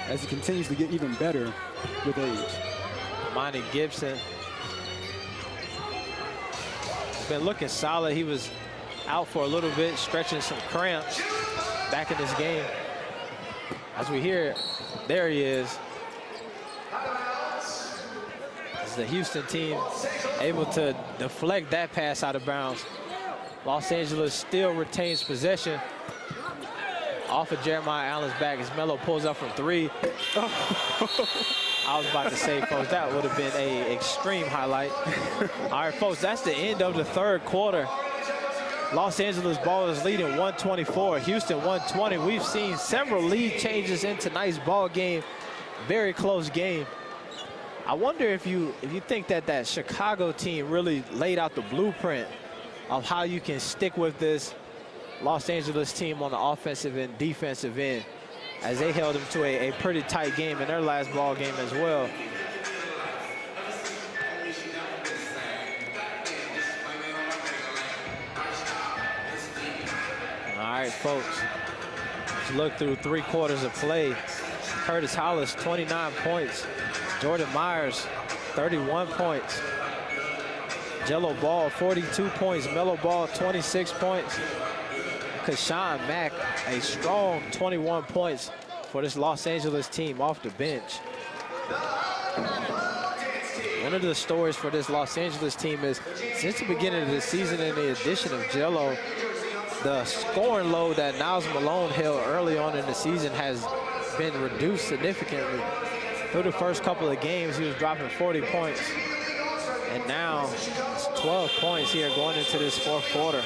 as he continues to get even better with age. Monty Gibson has been looking solid. He was out for a little bit, stretching some cramps back in this game. As we hear, there he is. As the Houston team able to deflect that pass out of bounds. Los Angeles still retains possession. Off of Jeremiah Allen's back as Melo pulls up from 3. I was about to say, folks, that would have been an extreme highlight. All right, folks, that's the end of the third quarter. Los Angeles ball is leading 124, Houston 120. We've seen several lead changes in tonight's ball game. Very close game. I wonder if you think that Chicago team really laid out the blueprint of how you can stick with this Los Angeles team on the offensive and defensive end, as they held them to a pretty tight game in their last ball game as well. All right, folks, let's look through 3 quarters of play. Curtis Hollis, 29 points. Jordan Myers, 31 points. Jello Ball, 42 points. Melo Ball, 26 points. Kashawn Mack, a strong 21 points for this Los Angeles team off the bench. One of the stories for this Los Angeles team is since the beginning of the season and the addition of Jello, the scoring load that Niles Malone held early on in the season has been reduced significantly. Through the first couple of games, he was dropping 40 points. And now it's 12 points here going into this fourth quarter.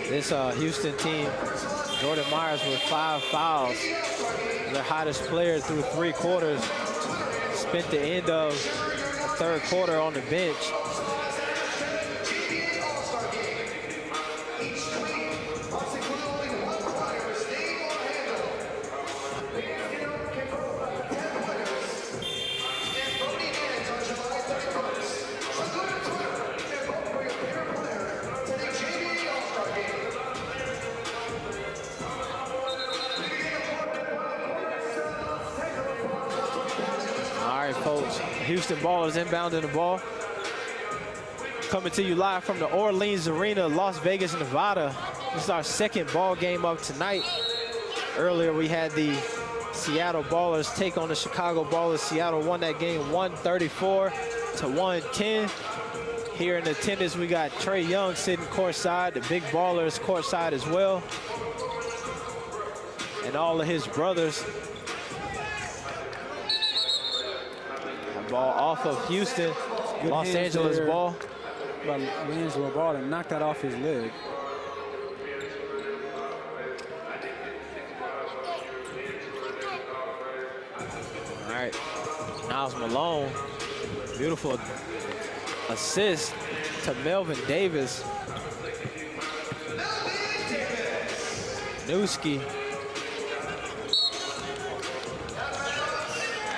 This Houston team, Jordan Myers with 5 fouls. Their hottest player through 3 quarters. Spent the end of the third quarter on the bench. Houston ball is inbounding the ball. Coming to you live from the Orleans Arena, Las Vegas, Nevada. This is our second ball game of tonight. Earlier we had the Seattle Ballers take on the Chicago Ballers. Seattle won that game 134-110. Here in attendance we got Trae Young sitting courtside, the big Ballers courtside as well. And all of his brothers. Ball off of Houston. Good Los Angeles ball. Angelo Ball and knocked that off his leg. All right, Niles Malone. Beautiful assist to Melvin Davis. Newski.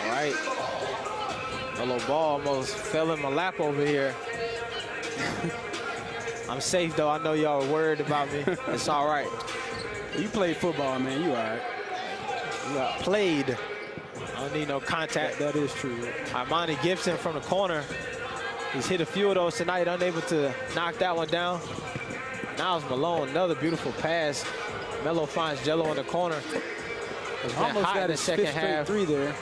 All right. Yellow ball almost fell in my lap over here. I'm safe, though. I know y'all are worried about me. It's all right. You played football, man. You all right. You got played. I don't need no contact. That is true. Armani Gibson from the corner. He's hit a few of those tonight, unable to knock that one down. Niles Malone, another beautiful pass. Melo finds Jello in the corner. It's been Almost hot got in the his second fifth straight half. three there.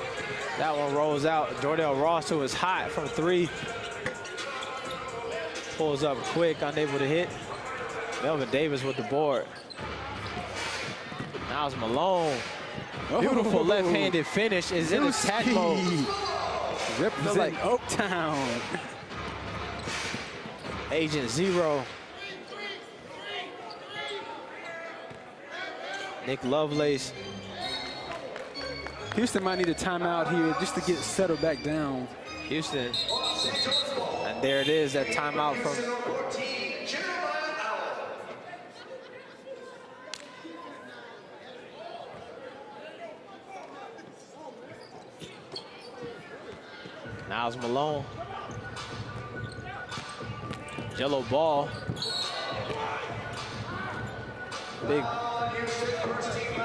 That one rolls out. Jordell Ross, who is hot from three, pulls up quick, unable to hit. Melvin Davis with the board. Niles Malone. Beautiful left-handed finish, is in attack mode. Represent Oaktown. Agent Zero. Nick Lovelace. Houston might need a timeout here just to get settled back down. Houston. And there it is, that timeout from Niles Malone. Jello ball. Big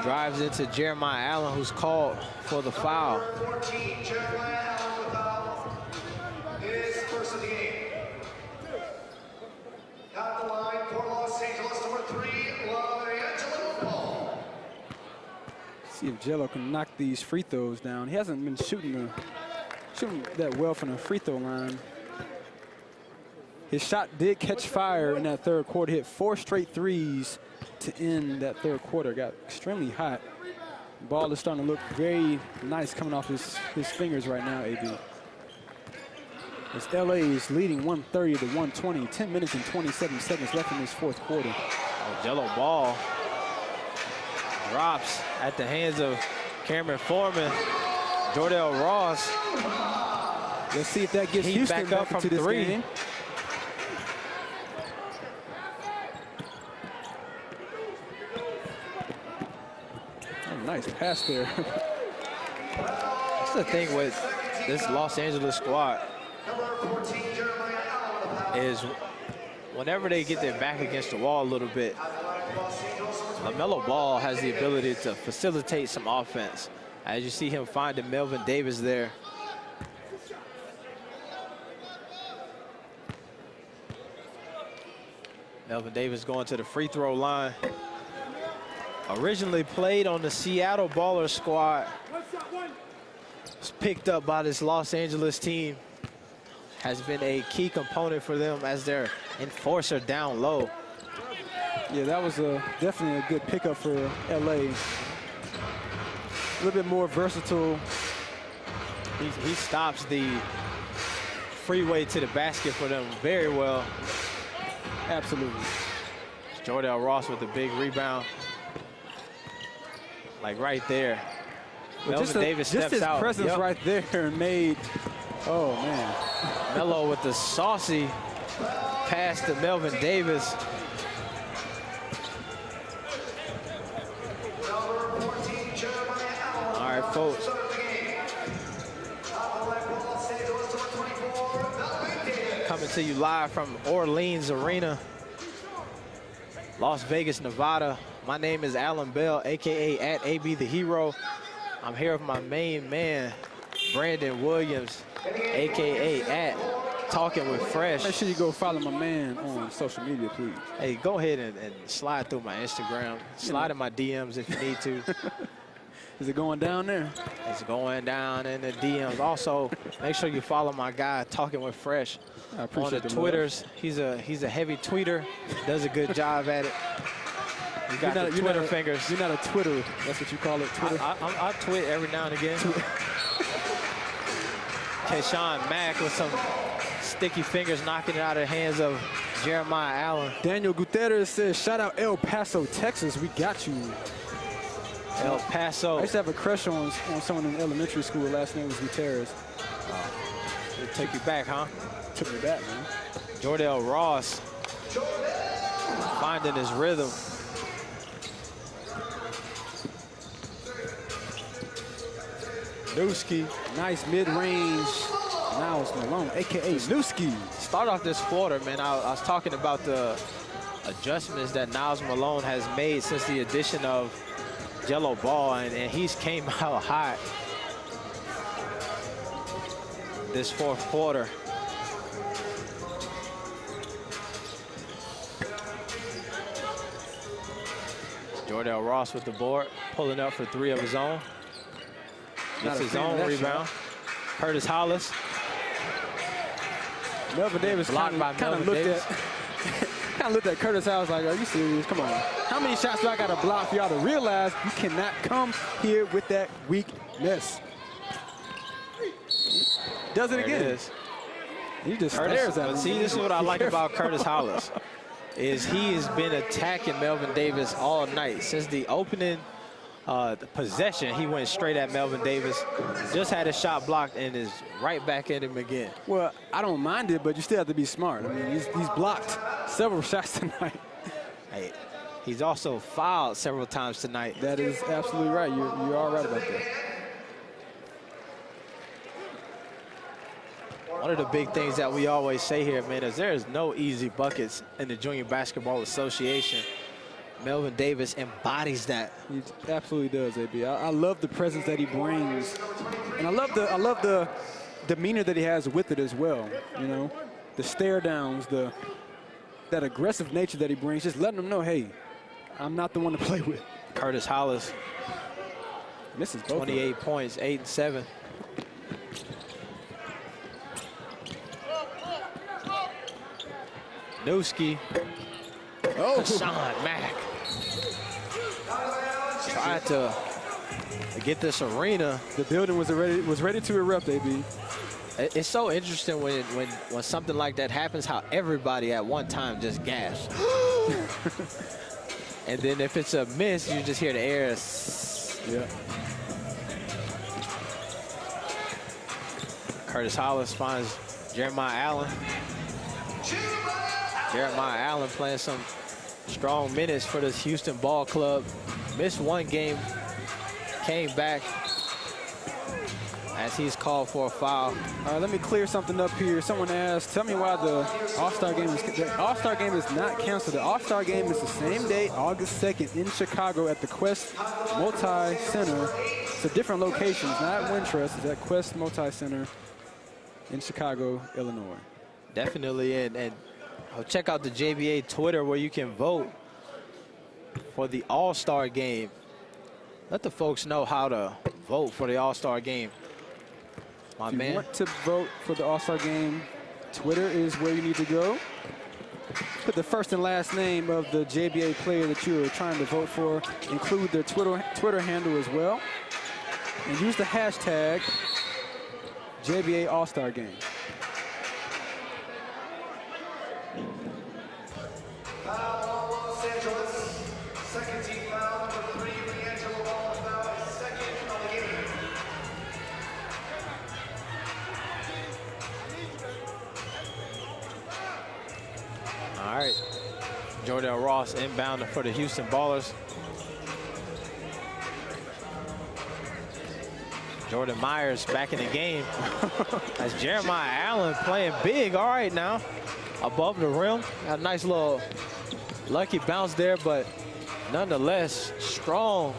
drives into Jeremiah Allen, who's called for the foul. His first of the game. At the line for Los Angeles, number 3, LaAngelo Ball. See if Jello can knock these free throws down. He hasn't been shooting that well from the free throw line. His shot did catch fire in that third quarter. Hit 4 straight threes to end that third quarter. Got extremely hot. Ball is starting to look very nice coming off his fingers right now, AB. As LA is leading 130 to 120. 10 minutes and 27 seconds left in this fourth quarter. Oh, Jello ball drops at the hands of Cameron Foreman. Jordell Ross. Let's see if that gets Heat Houston back up back from into this three. game. Oh, nice pass there. That's the thing with this Los Angeles squad is whenever they get their back against the wall a little bit, LaMelo Ball has the ability to facilitate some offense. As you see him finding Melvin Davis there. Melvin Davis going to the free throw line. Originally played on the Seattle Ballers squad. Was picked up by this Los Angeles team. Has been a key component for them as their enforcer down low. Yeah, that was definitely a good pickup for LA. A little bit more versatile. He stops the freeway to the basket for them very well. Absolutely. Jordell Ross with the big rebound. Like right there. Melvin Davis steps just his out. presence right there made, oh man. Melo with the saucy pass to Melvin Davis. All right, folks. Coming to you live from Orleans Arena, Las Vegas, Nevada. My name is Alan Bell, AKA at AB the Hero. I'm here with my main man, Brandon Williams, AKA at Talking with Fresh. Make sure you go follow my man on social media, please. Hey, go ahead and slide through my Instagram. Slide in my DMs if you need to. Is it going down there? It's going down in the DMs. Also, make sure you follow my guy, Talking with Fresh, on the Twitters. He's a heavy tweeter. Does a good job at it. You got the Twitter fingers. You're not a Twitter. That's what you call it, Twitter. I tweet every now and again. Keshawn Mack with some sticky fingers knocking it out of the hands of Jeremiah Allen. Daniel Gutierrez says, shout out El Paso, Texas. We got you. El Paso. I used to have a crush on someone in elementary school. Last name was Gutierrez. It'll take you back, huh? Took me back, man. Jordell Ross finding his rhythm. Newski. Nice mid-range. Niles Malone, a.k.a. Newski. Start off this quarter, man, I was talking about the adjustments that Niles Malone has made since the addition of Jello Ball, and he's came out hot this fourth quarter. Jordell Ross with the board, pulling up for 3 of his own. Gets his own rebound. Curtis Hollis. Melvin Davis kind of looked at Curtis Hollis like, are you serious? Come on. How many shots do I got to block for y'all to realize you cannot come here with that weakness? Does it again. He just stares at him. See, this is what I like about Curtis Hollis, is he has been attacking Melvin Davis all night. Since the opening possession, he went straight at Melvin Davis, just had his shot blocked and is right back at him again. Well, I don't mind it, but you still have to be smart. I mean, he's blocked several shots tonight. Hey, he's also fouled several times tonight. That is absolutely right. You are right about that. One of the big things that we always say here, man, is there is no easy buckets in the Junior Basketball Association. Melvin Davis embodies that. He absolutely does, AB. I love the presence that he brings, and I love the demeanor that he has with it as well. You know, the stare downs, that aggressive nature that he brings, just letting them know, hey, I'm not the one to play with. Curtis Hollis misses both. 28 points, 8 and 7. Newski. Oh, Hassan Mack tried to get this arena. The building was ready to erupt, AB. It's so interesting when something like that happens, how everybody at one time just gasps. And then if it's a miss, you just hear the air. Yeah. Curtis Hollis finds Jeremiah Allen. Jeremiah Allen playing some strong minutes for this Houston Ball Club. Missed one game, came back as he's called for a foul. All right, let me clear something up here. Someone asked, tell me why the All-Star game is not canceled. The All-Star game is the same day, August 2nd, in Chicago at the Quest Multi-Center. It's a different location. It's not at Wintrust. It's at Quest Multi-Center in Chicago, Illinois. Definitely, and check out the JBA Twitter where you can vote for the All-Star game. Let the folks know how to vote for the All-Star game. My man. If you want to vote for the All-Star game, Twitter is where you need to go. Put the first and last name of the JBA player that you are trying to vote for. Include their Twitter handle as well. And use the hashtag JBA All-Star Game. Foul on Los Angeles. Second team foul, number 3, D'Angelo Ball foul, second of the game. All right. Jordell Ross inbound for the Houston Ballers. Jordan Myers back in the game. As Jeremiah Allen playing big. All right now. Above the rim. Got a nice little lucky bounce there, but nonetheless, strong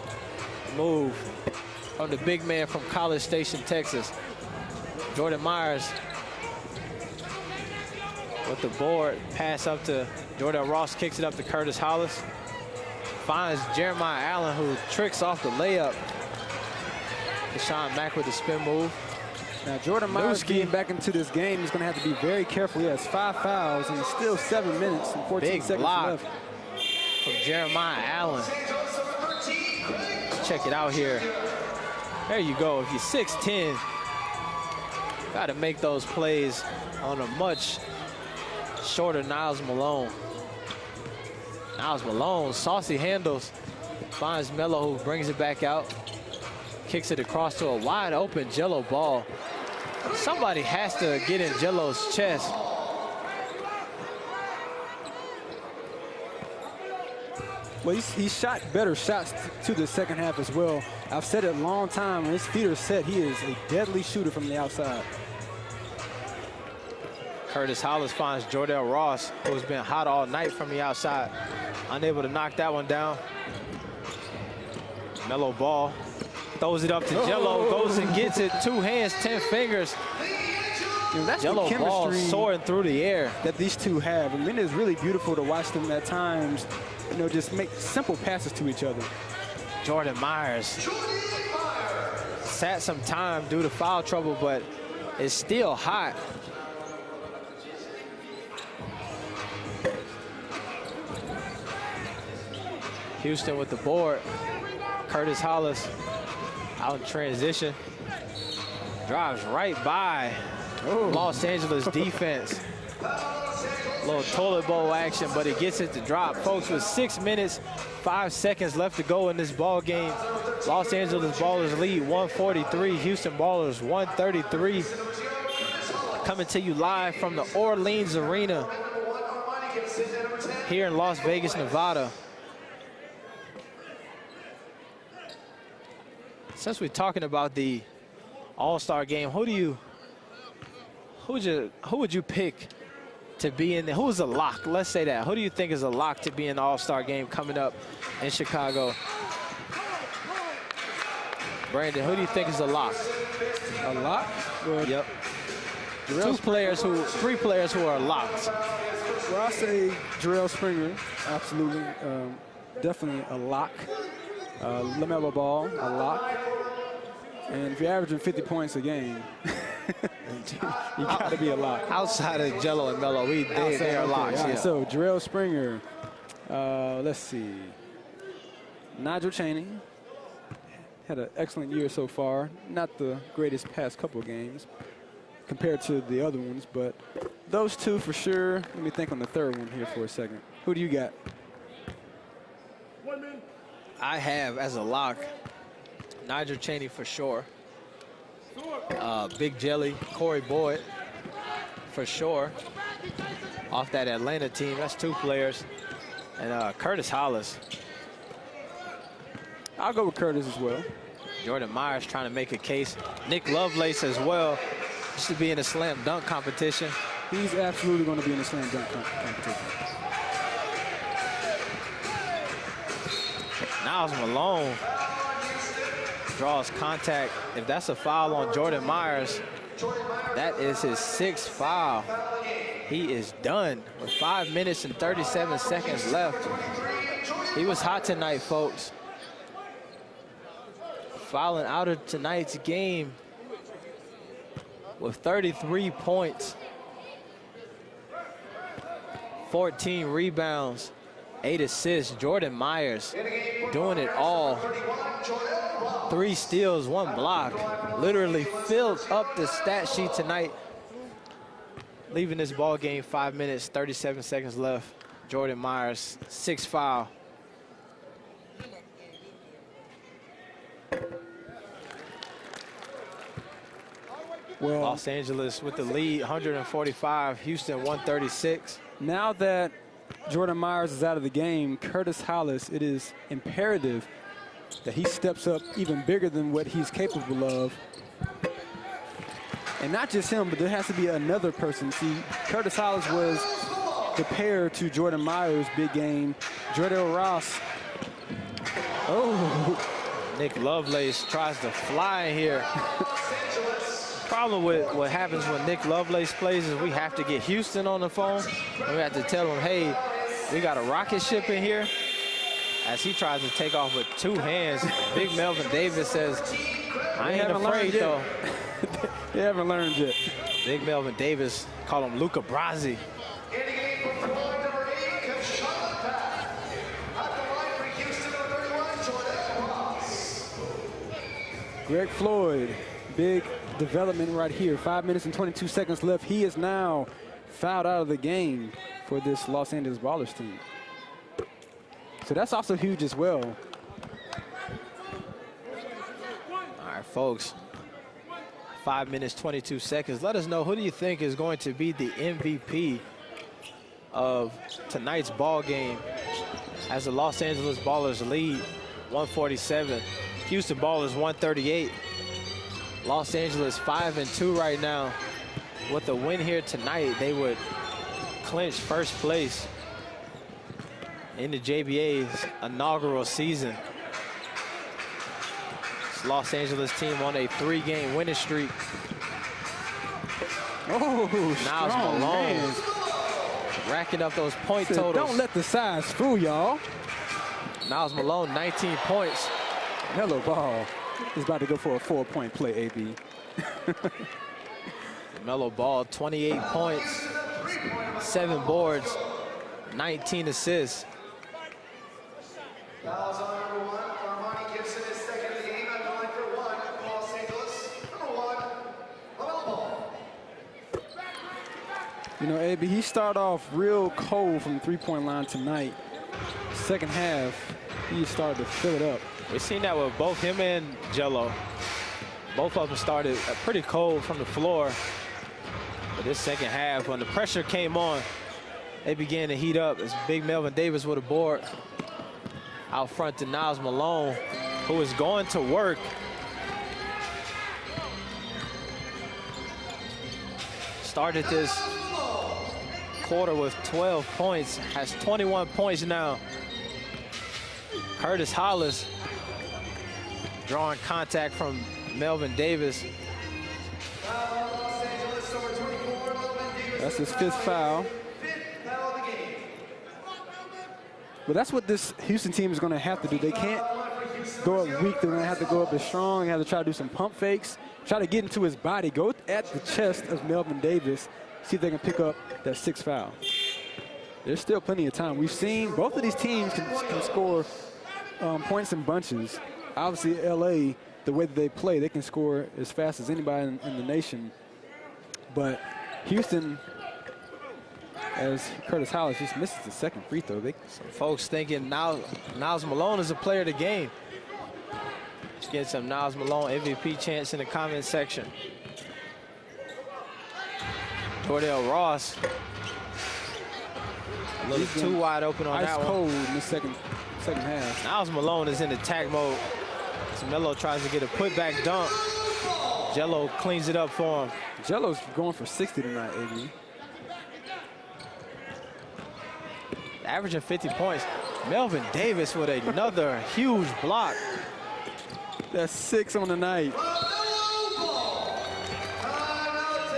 move from the big man from College Station, Texas. Jordan Myers with the board. Pass up to Jordell Ross, kicks it up to Curtis Hollis. Finds Jeremiah Allen, who tricks off the layup. Hassan Mack with the spin move. Now, Jordan Myers getting back into this game is going to have to be very careful. He has 5 fouls and still 7 minutes and 14 Big seconds block left. From Jeremiah Allen. Check it out here. There you go. If you're 6'10", got to make those plays on a much shorter Niles Malone. Niles Malone, saucy handles. Finds Melo, who brings it back out. Kicks it across to a wide open Jello Ball. Somebody has to get in Jello's chest. Well, he's shot better shots to the second half as well. I've said it a long time. When his feet are set, he is a deadly shooter from the outside. Curtis Hollis finds Jordell Ross, who's been hot all night from the outside. Unable to knock that one down. Mellow ball. Throws it up to Jello. Goes and gets it. 2 hands, 10 fingers. You know, that's Jello the ball chemistry soaring through the air that these two have. I mean, it's really beautiful to watch them at times, you know, just make simple passes to each other. Jordan Myers sat some time due to foul trouble, but is still hot. Houston with the board. Curtis Hollis out in transition. Drives right by Los Angeles defense. Little toilet bowl action, but it gets it to drop. Folks, with 6 minutes, 5 seconds left to go in this ball game. Los Angeles Ballers lead 143. Houston Ballers 133. Coming to you live from the Orleans Arena here in Las Vegas, Nevada. Since we're talking about the All-Star game, who would you pick to be in there? Who's a lock? Let's say that. Who do you think is a lock to be in the All-Star game coming up in Chicago? Brandon, who do you think is a lock? A lock? Well, yep. 3 players who are locked. Well, I'll say Jarrell Springer, absolutely, definitely a lock. LaMelo Ball, a lock. And if you're averaging 50 points a game, you got to be a lock. Outside of Jello and Melo, they are locks. Right, yeah. So Jarrell Springer, let's see. Nigel Chaney had an excellent year so far. Not the greatest past couple of games compared to the other ones, but those 2 for sure. Let me think on the third one here for a second. Who do you got? I have as a lock Nigel Chaney for sure. Big Jelly, Corey Boyd for sure. Off that Atlanta team, that's 2 players. And Curtis Hollis. I'll go with Curtis as well. Jordan Myers trying to make a case. Nick Lovelace as well. Should be in a slam dunk competition. He's absolutely going to be in a slam dunk competition. Niles Malone draws contact. If that's a foul on Jordan Myers, that is his 6th foul. He is done with 5 minutes and 37 seconds left. He was hot tonight, folks. Fouling out of tonight's game with 33 points, 14 rebounds, 8 assists. Jordan Myers doing it all. 3 steals, 1 block. Literally filled up the stat sheet tonight. Leaving this ball game 5 minutes, 37 seconds left. Jordan Myers, 6th foul. Well, Los Angeles with the lead, 145. Houston, 136. Now that Jordan Myers is out of the game, Curtis Hollis, it is imperative that he steps up even bigger than what he's capable of. And not just him, but there has to be another person. See, Curtis Hollis was the pair to Jordan Myers' big game. Jordell Ross. Oh, Nick Lovelace tries to fly in here. Problem with what happens when Nick Lovelace plays is we have to get Houston on the phone. And we have to tell them, hey, we got a rocket ship in here. As he tries to take off with 2 hands, Big Melvin Davis says, I ain't afraid though. They haven't learned yet. Big Melvin Davis, call him Luca Brasi. Greg Floyd, big development right here. 5 minutes and 22 seconds left. He is now fouled out of the game for this Los Angeles Ballers team. So that's also huge as well. All right, folks. 5 minutes, 22 seconds. Let us know, who do you think is going to be the MVP of tonight's ball game as the Los Angeles Ballers lead 147. Houston Ballers 138. Los Angeles 5-2 right now. With a win here tonight, they would clinch first place in the JBA's inaugural season. This Los Angeles team on a 3-game winning streak. Oh, Niles strong Malone man. racking up those point Said, totals. don't let the size fool y'all. Niles Malone, 19 points. Hello, ball. He's about to go for a 4-point play, AB. Melo Ball, 28 points, 7 boards, 19 assists. Fouls on number 1. Armani Gibson is second of the game at the line for 1. Los Angeles. Number 1, LaMelo Ball. You know, AB, he started off real cold from the three-point line tonight. Second half, he started to fill it up. We've seen that with both him and Jello. Both of them started pretty cold from the floor. But this second half, when the pressure came on, they began to heat up as big Melvin Davis with a board. Out front to Niles Malone, who is going to work. Started this quarter with 12 points, has 21 points now. Curtis Hollis drawing contact from Melvin Davis. That's his 5th foul. But that's what this Houston team is going to have to do. They can't go up weak. They're going to have to go up as strong. They have to try to do some pump fakes, try to get into his body, go at the chest of Melvin Davis, see if they can pick up that 6th foul. There's still plenty of time. We've seen both of these teams can score points in bunches. Obviously, LA, the way that they play, they can score as fast as anybody in the nation. But Houston, as Curtis Hollis just misses the second free throw. Some folks thinking Niles Malone is a player of the game. Let's get some Niles Malone MVP chants in the comment section. Jordell Ross, a little too wide open on that one. Ice cold in the second half. Niles Malone is in attack mode. So Melo tries to get a putback dunk. Jello cleans it up for him. Jello's going for 60 tonight, AB. Averaging 50 points. Melvin Davis with another huge block. That's 6 on the night.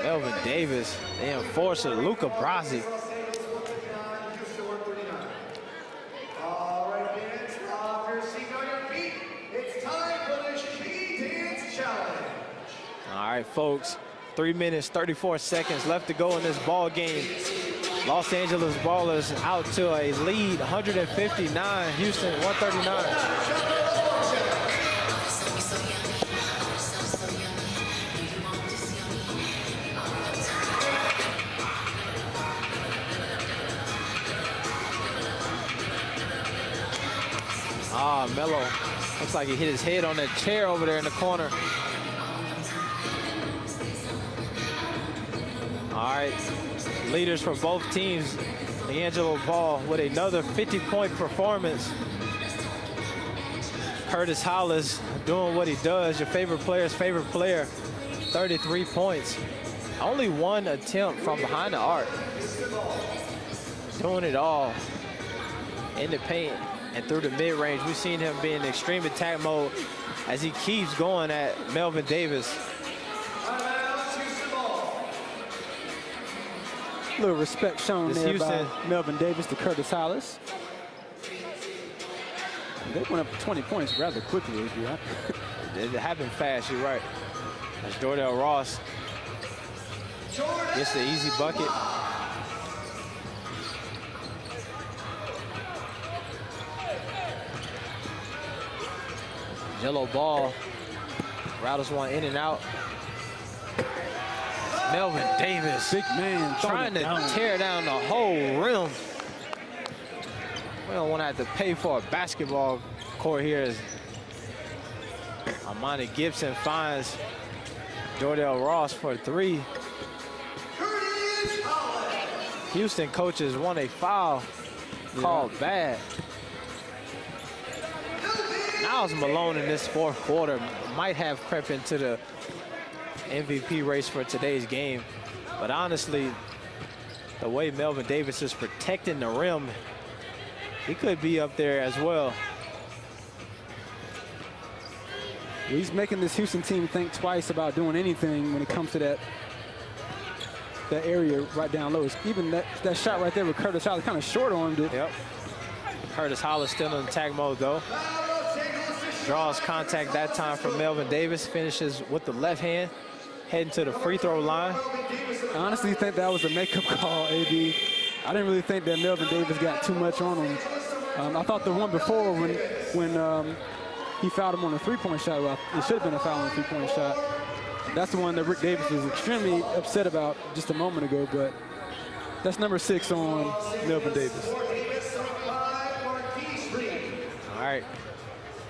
Melvin Davis, the enforcer, Luca Brasi. All right, fans, off your seat on your feet. It's time for the She Dance Challenge. All right, folks, 3 minutes, 34 seconds left to go in this ball game. Los Angeles Ballers out to a lead, 159, Houston 139. Melo looks like he hit his head on that chair over there in the corner. All right, leaders for both teams. D'Angelo Ball with another 50-point performance. Curtis Hollis doing what he does, your favorite player's favorite player, 33 points. Only one attempt from behind the arc. Doing it all in the paint and through the mid-range. We've seen him be in extreme attack mode as he keeps going at Melvin Davis. A little respect shown This there Houston by Melvin Davis to Curtis Hollis. They went up 20 points rather quickly, if you want. It happened fast, you're right. As Jordell Ross gets the easy bucket. Jello Ball rattles one in and out. Melvin Davis, Big man trying to tear down the whole rim. We don't want to have to pay for a basketball court here as Armani Gibson finds Jordell Ross for 3. Houston coaches want a foul called bad. Niles Malone in this fourth quarter might have crept into the MVP race for today's game. But honestly, the way Melvin Davis is protecting the rim, he could be up there as well. He's making this Houston team think twice about doing anything when it comes to that area right down low. Even that shot right there with Curtis Hollis kind of short-armed it. Yep. Curtis Hollis still in attack mode though. Draws contact that time from Melvin Davis. Finishes with the left hand, heading to the free throw line. I honestly think that was a makeup call, AB. I didn't really think that Melvin Davis got too much on him. I thought the one before when he fouled him on a three-point shot, well, it should have been a foul on a three-point shot. That's the one that Rick Davis was extremely upset about just a moment ago, but that's number 6 on Melvin Davis. All right,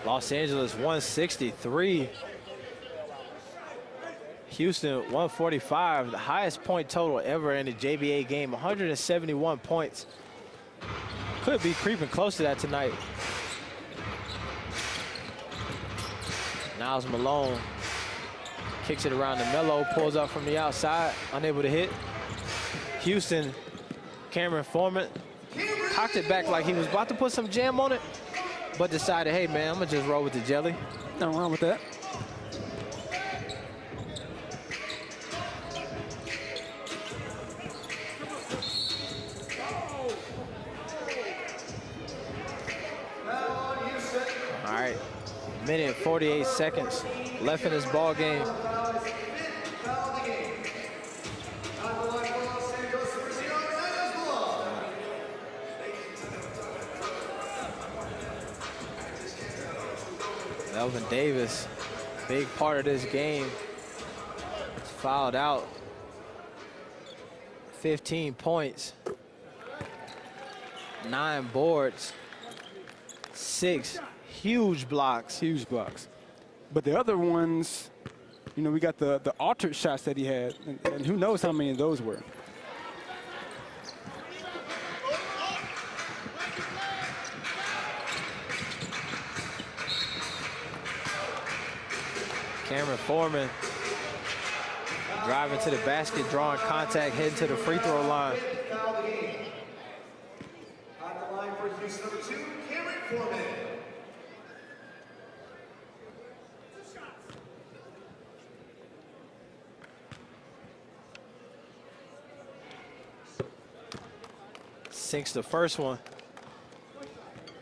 Los Angeles 163. Houston 145, the highest point total ever in a JBA game, 171 points. Could be creeping close to that tonight. Niles Malone kicks it around to Melo, pulls up from the outside, unable to hit. Houston, Cameron Foreman cocked it back like he was about to put some jam on it, but decided, hey man, I'm gonna just roll with the jelly. Nothing wrong with that. All right, minute and 48 seconds left in this ball game. Melvin Davis, big part of this game, fouled out. 15 points, 9 boards, 6 huge blocks. Huge blocks. But the other ones, you know, we got the altered shots that he had, and who knows how many of those were. Cameron Foreman driving to the basket, drawing contact, heading to the free throw line. On the line for Houston, number 2, Cameron Foreman. Sinks the first one,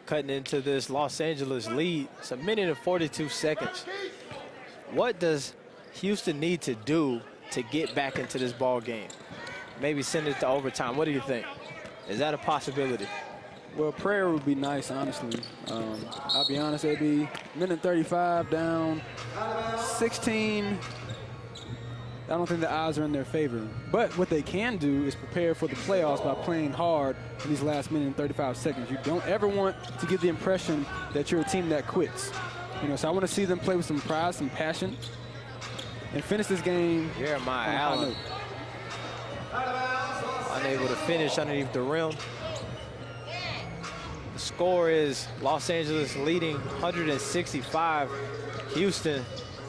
cutting into this Los Angeles lead. It's a minute and 42 seconds. What does Houston need to do to get back into this ball game? Maybe send it to overtime. What do you think? Is that a possibility? Well, prayer would be nice, honestly. I'll be honest, AB, minute 35 down, 16. I don't think the odds are in their favor. But what they can do is prepare for the playoffs by playing hard in these last minute and 35 seconds. You don't ever want to give the impression that you're a team that quits. You know, so I want to see them play with some pride, some passion, and finish this game. Jeremiah Allen, unable to finish underneath the rim. The score is Los Angeles leading 165, Houston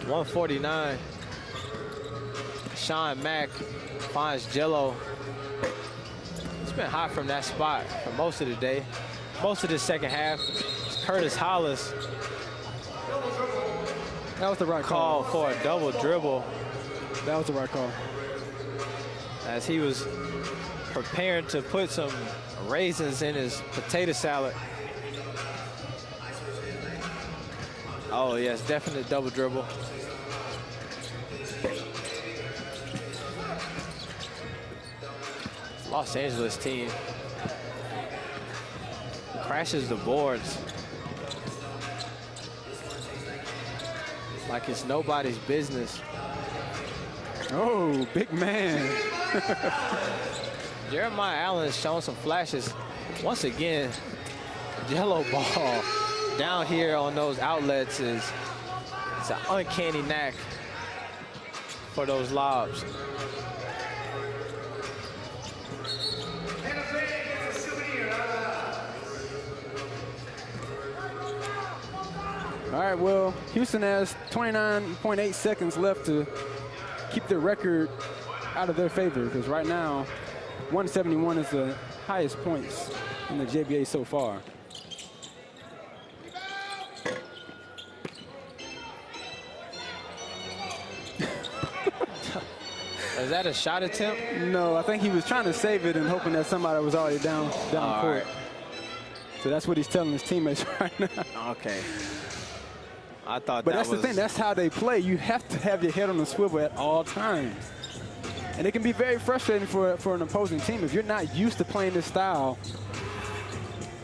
149. Sean Mack finds Jello. It's been hot from that spot for most of the day. Most of the second half. It's Curtis Hollis. That was the right call. For a double dribble. That was the right call. As he was preparing to put some raisins in his potato salad. Oh yes, definite double dribble. Los Angeles team crashes the boards like it's nobody's business. Oh, big man. Jeremiah Allen has shown some flashes. Once again, Jello ball down here on those outlets it's an uncanny knack for those lobs. All right, well, Houston has 29.8 seconds left to keep their record out of their favor, because right now, 171 is the highest points in the JBA so far. Is that a shot attempt? No, I think he was trying to save it and hoping that somebody was already down court. Right. So that's what he's telling his teammates right now. Okay. I thought But that that's was... the thing. That's how they play. You have to have your head on the swivel at all times. And it can be very frustrating for an opposing team if you're not used to playing this style.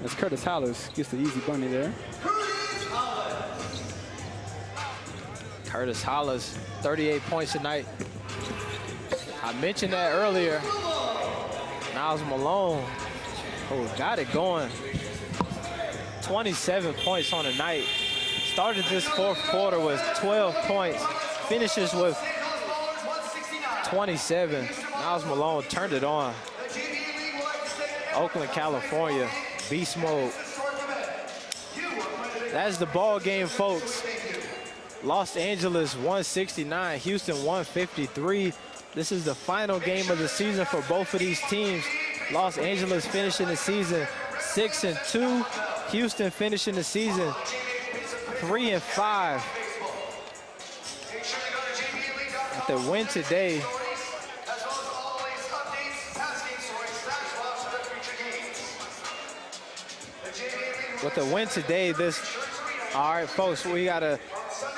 As Curtis Hollis gets the easy bunny there. Curtis Hollis, 38 points tonight. I mentioned that earlier. Niles Malone, got it going. 27 points on the night. Started this fourth quarter with 12 points. Finishes with 27. Niles Malone turned it on. Oakland, California, beast mode. That's the ball game, folks. Los Angeles 169, Houston 153. This is the final game of the season for both of these teams. Los Angeles finishing the season 6-2. Houston finishing the season 3-5. With the win today, all right, folks, we got an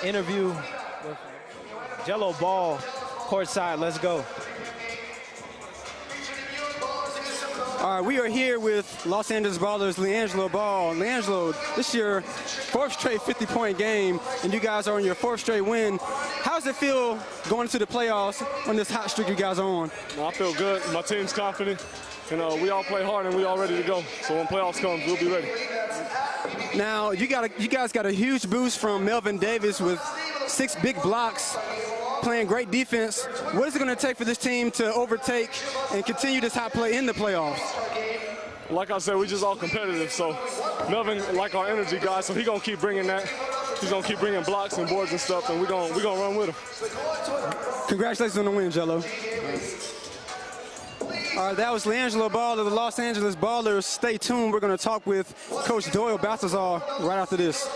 interview with Jello Ball courtside. Let's go. All right, we are here with Los Angeles Ballers, LiAngelo Ball. LiAngelo, this is your fourth straight 50-point game, and you guys are on your fourth straight win. How does it feel going into the playoffs on this hot streak you guys are on? I feel good. My team's confident. And we all play hard, and we all ready to go. So when playoffs come, we'll be ready. Now, you guys got a huge boost from Melvin Davis with 6 big blocks, playing great defense. What is it going to take for this team to overtake and continue this hot play in the playoffs? Like I said, we just all competitive. So Melvin, like our energy guy, so he's going to keep bringing that. He's going to keep bringing blocks and boards and stuff, and we're going to run with him. Congratulations on the win, Jello. All right, that was LiAngelo Ball of the Los Angeles Ballers. Stay tuned. We're going to talk with Coach Doyle Balthazar right after this.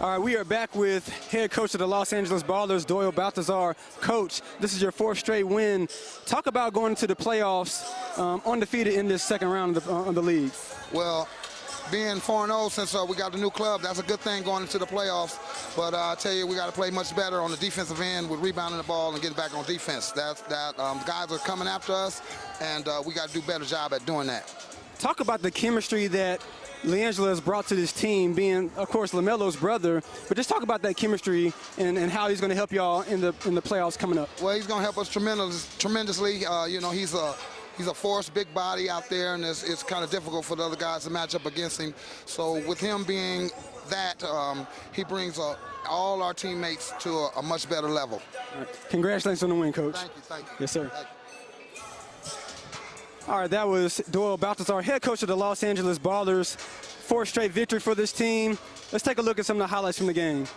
All right, we are back with head coach of the Los Angeles Ballers, Doyle Balthazar. Coach, this is your fourth straight win. Talk about going to the playoffs undefeated in this second round of the league. Well, being 4-0 since we got the new club, that's a good thing going into the playoffs. But I tell you, we got to play much better on the defensive end with rebounding the ball and getting back on defense. Guys are coming after us, and we got to do a better job at doing that. Talk about the chemistry that LiAngelo has brought to this team, being, of course, LaMelo's brother. But just talk about that chemistry and how he's going to help y'all in the playoffs coming up. Well, he's going to help us tremendously. You know, he's a force, big body out there, and it's kind of difficult for the other guys to match up against him. So with him being that, he brings all our teammates to a much better level. Right. Congratulations on the win, Coach. Thank you. Yes, sir. Thank you. All right, that was Doyle Balthazar, head coach of the Los Angeles Ballers. Fourth straight victory for this team. Let's take a look at some of the highlights from the game.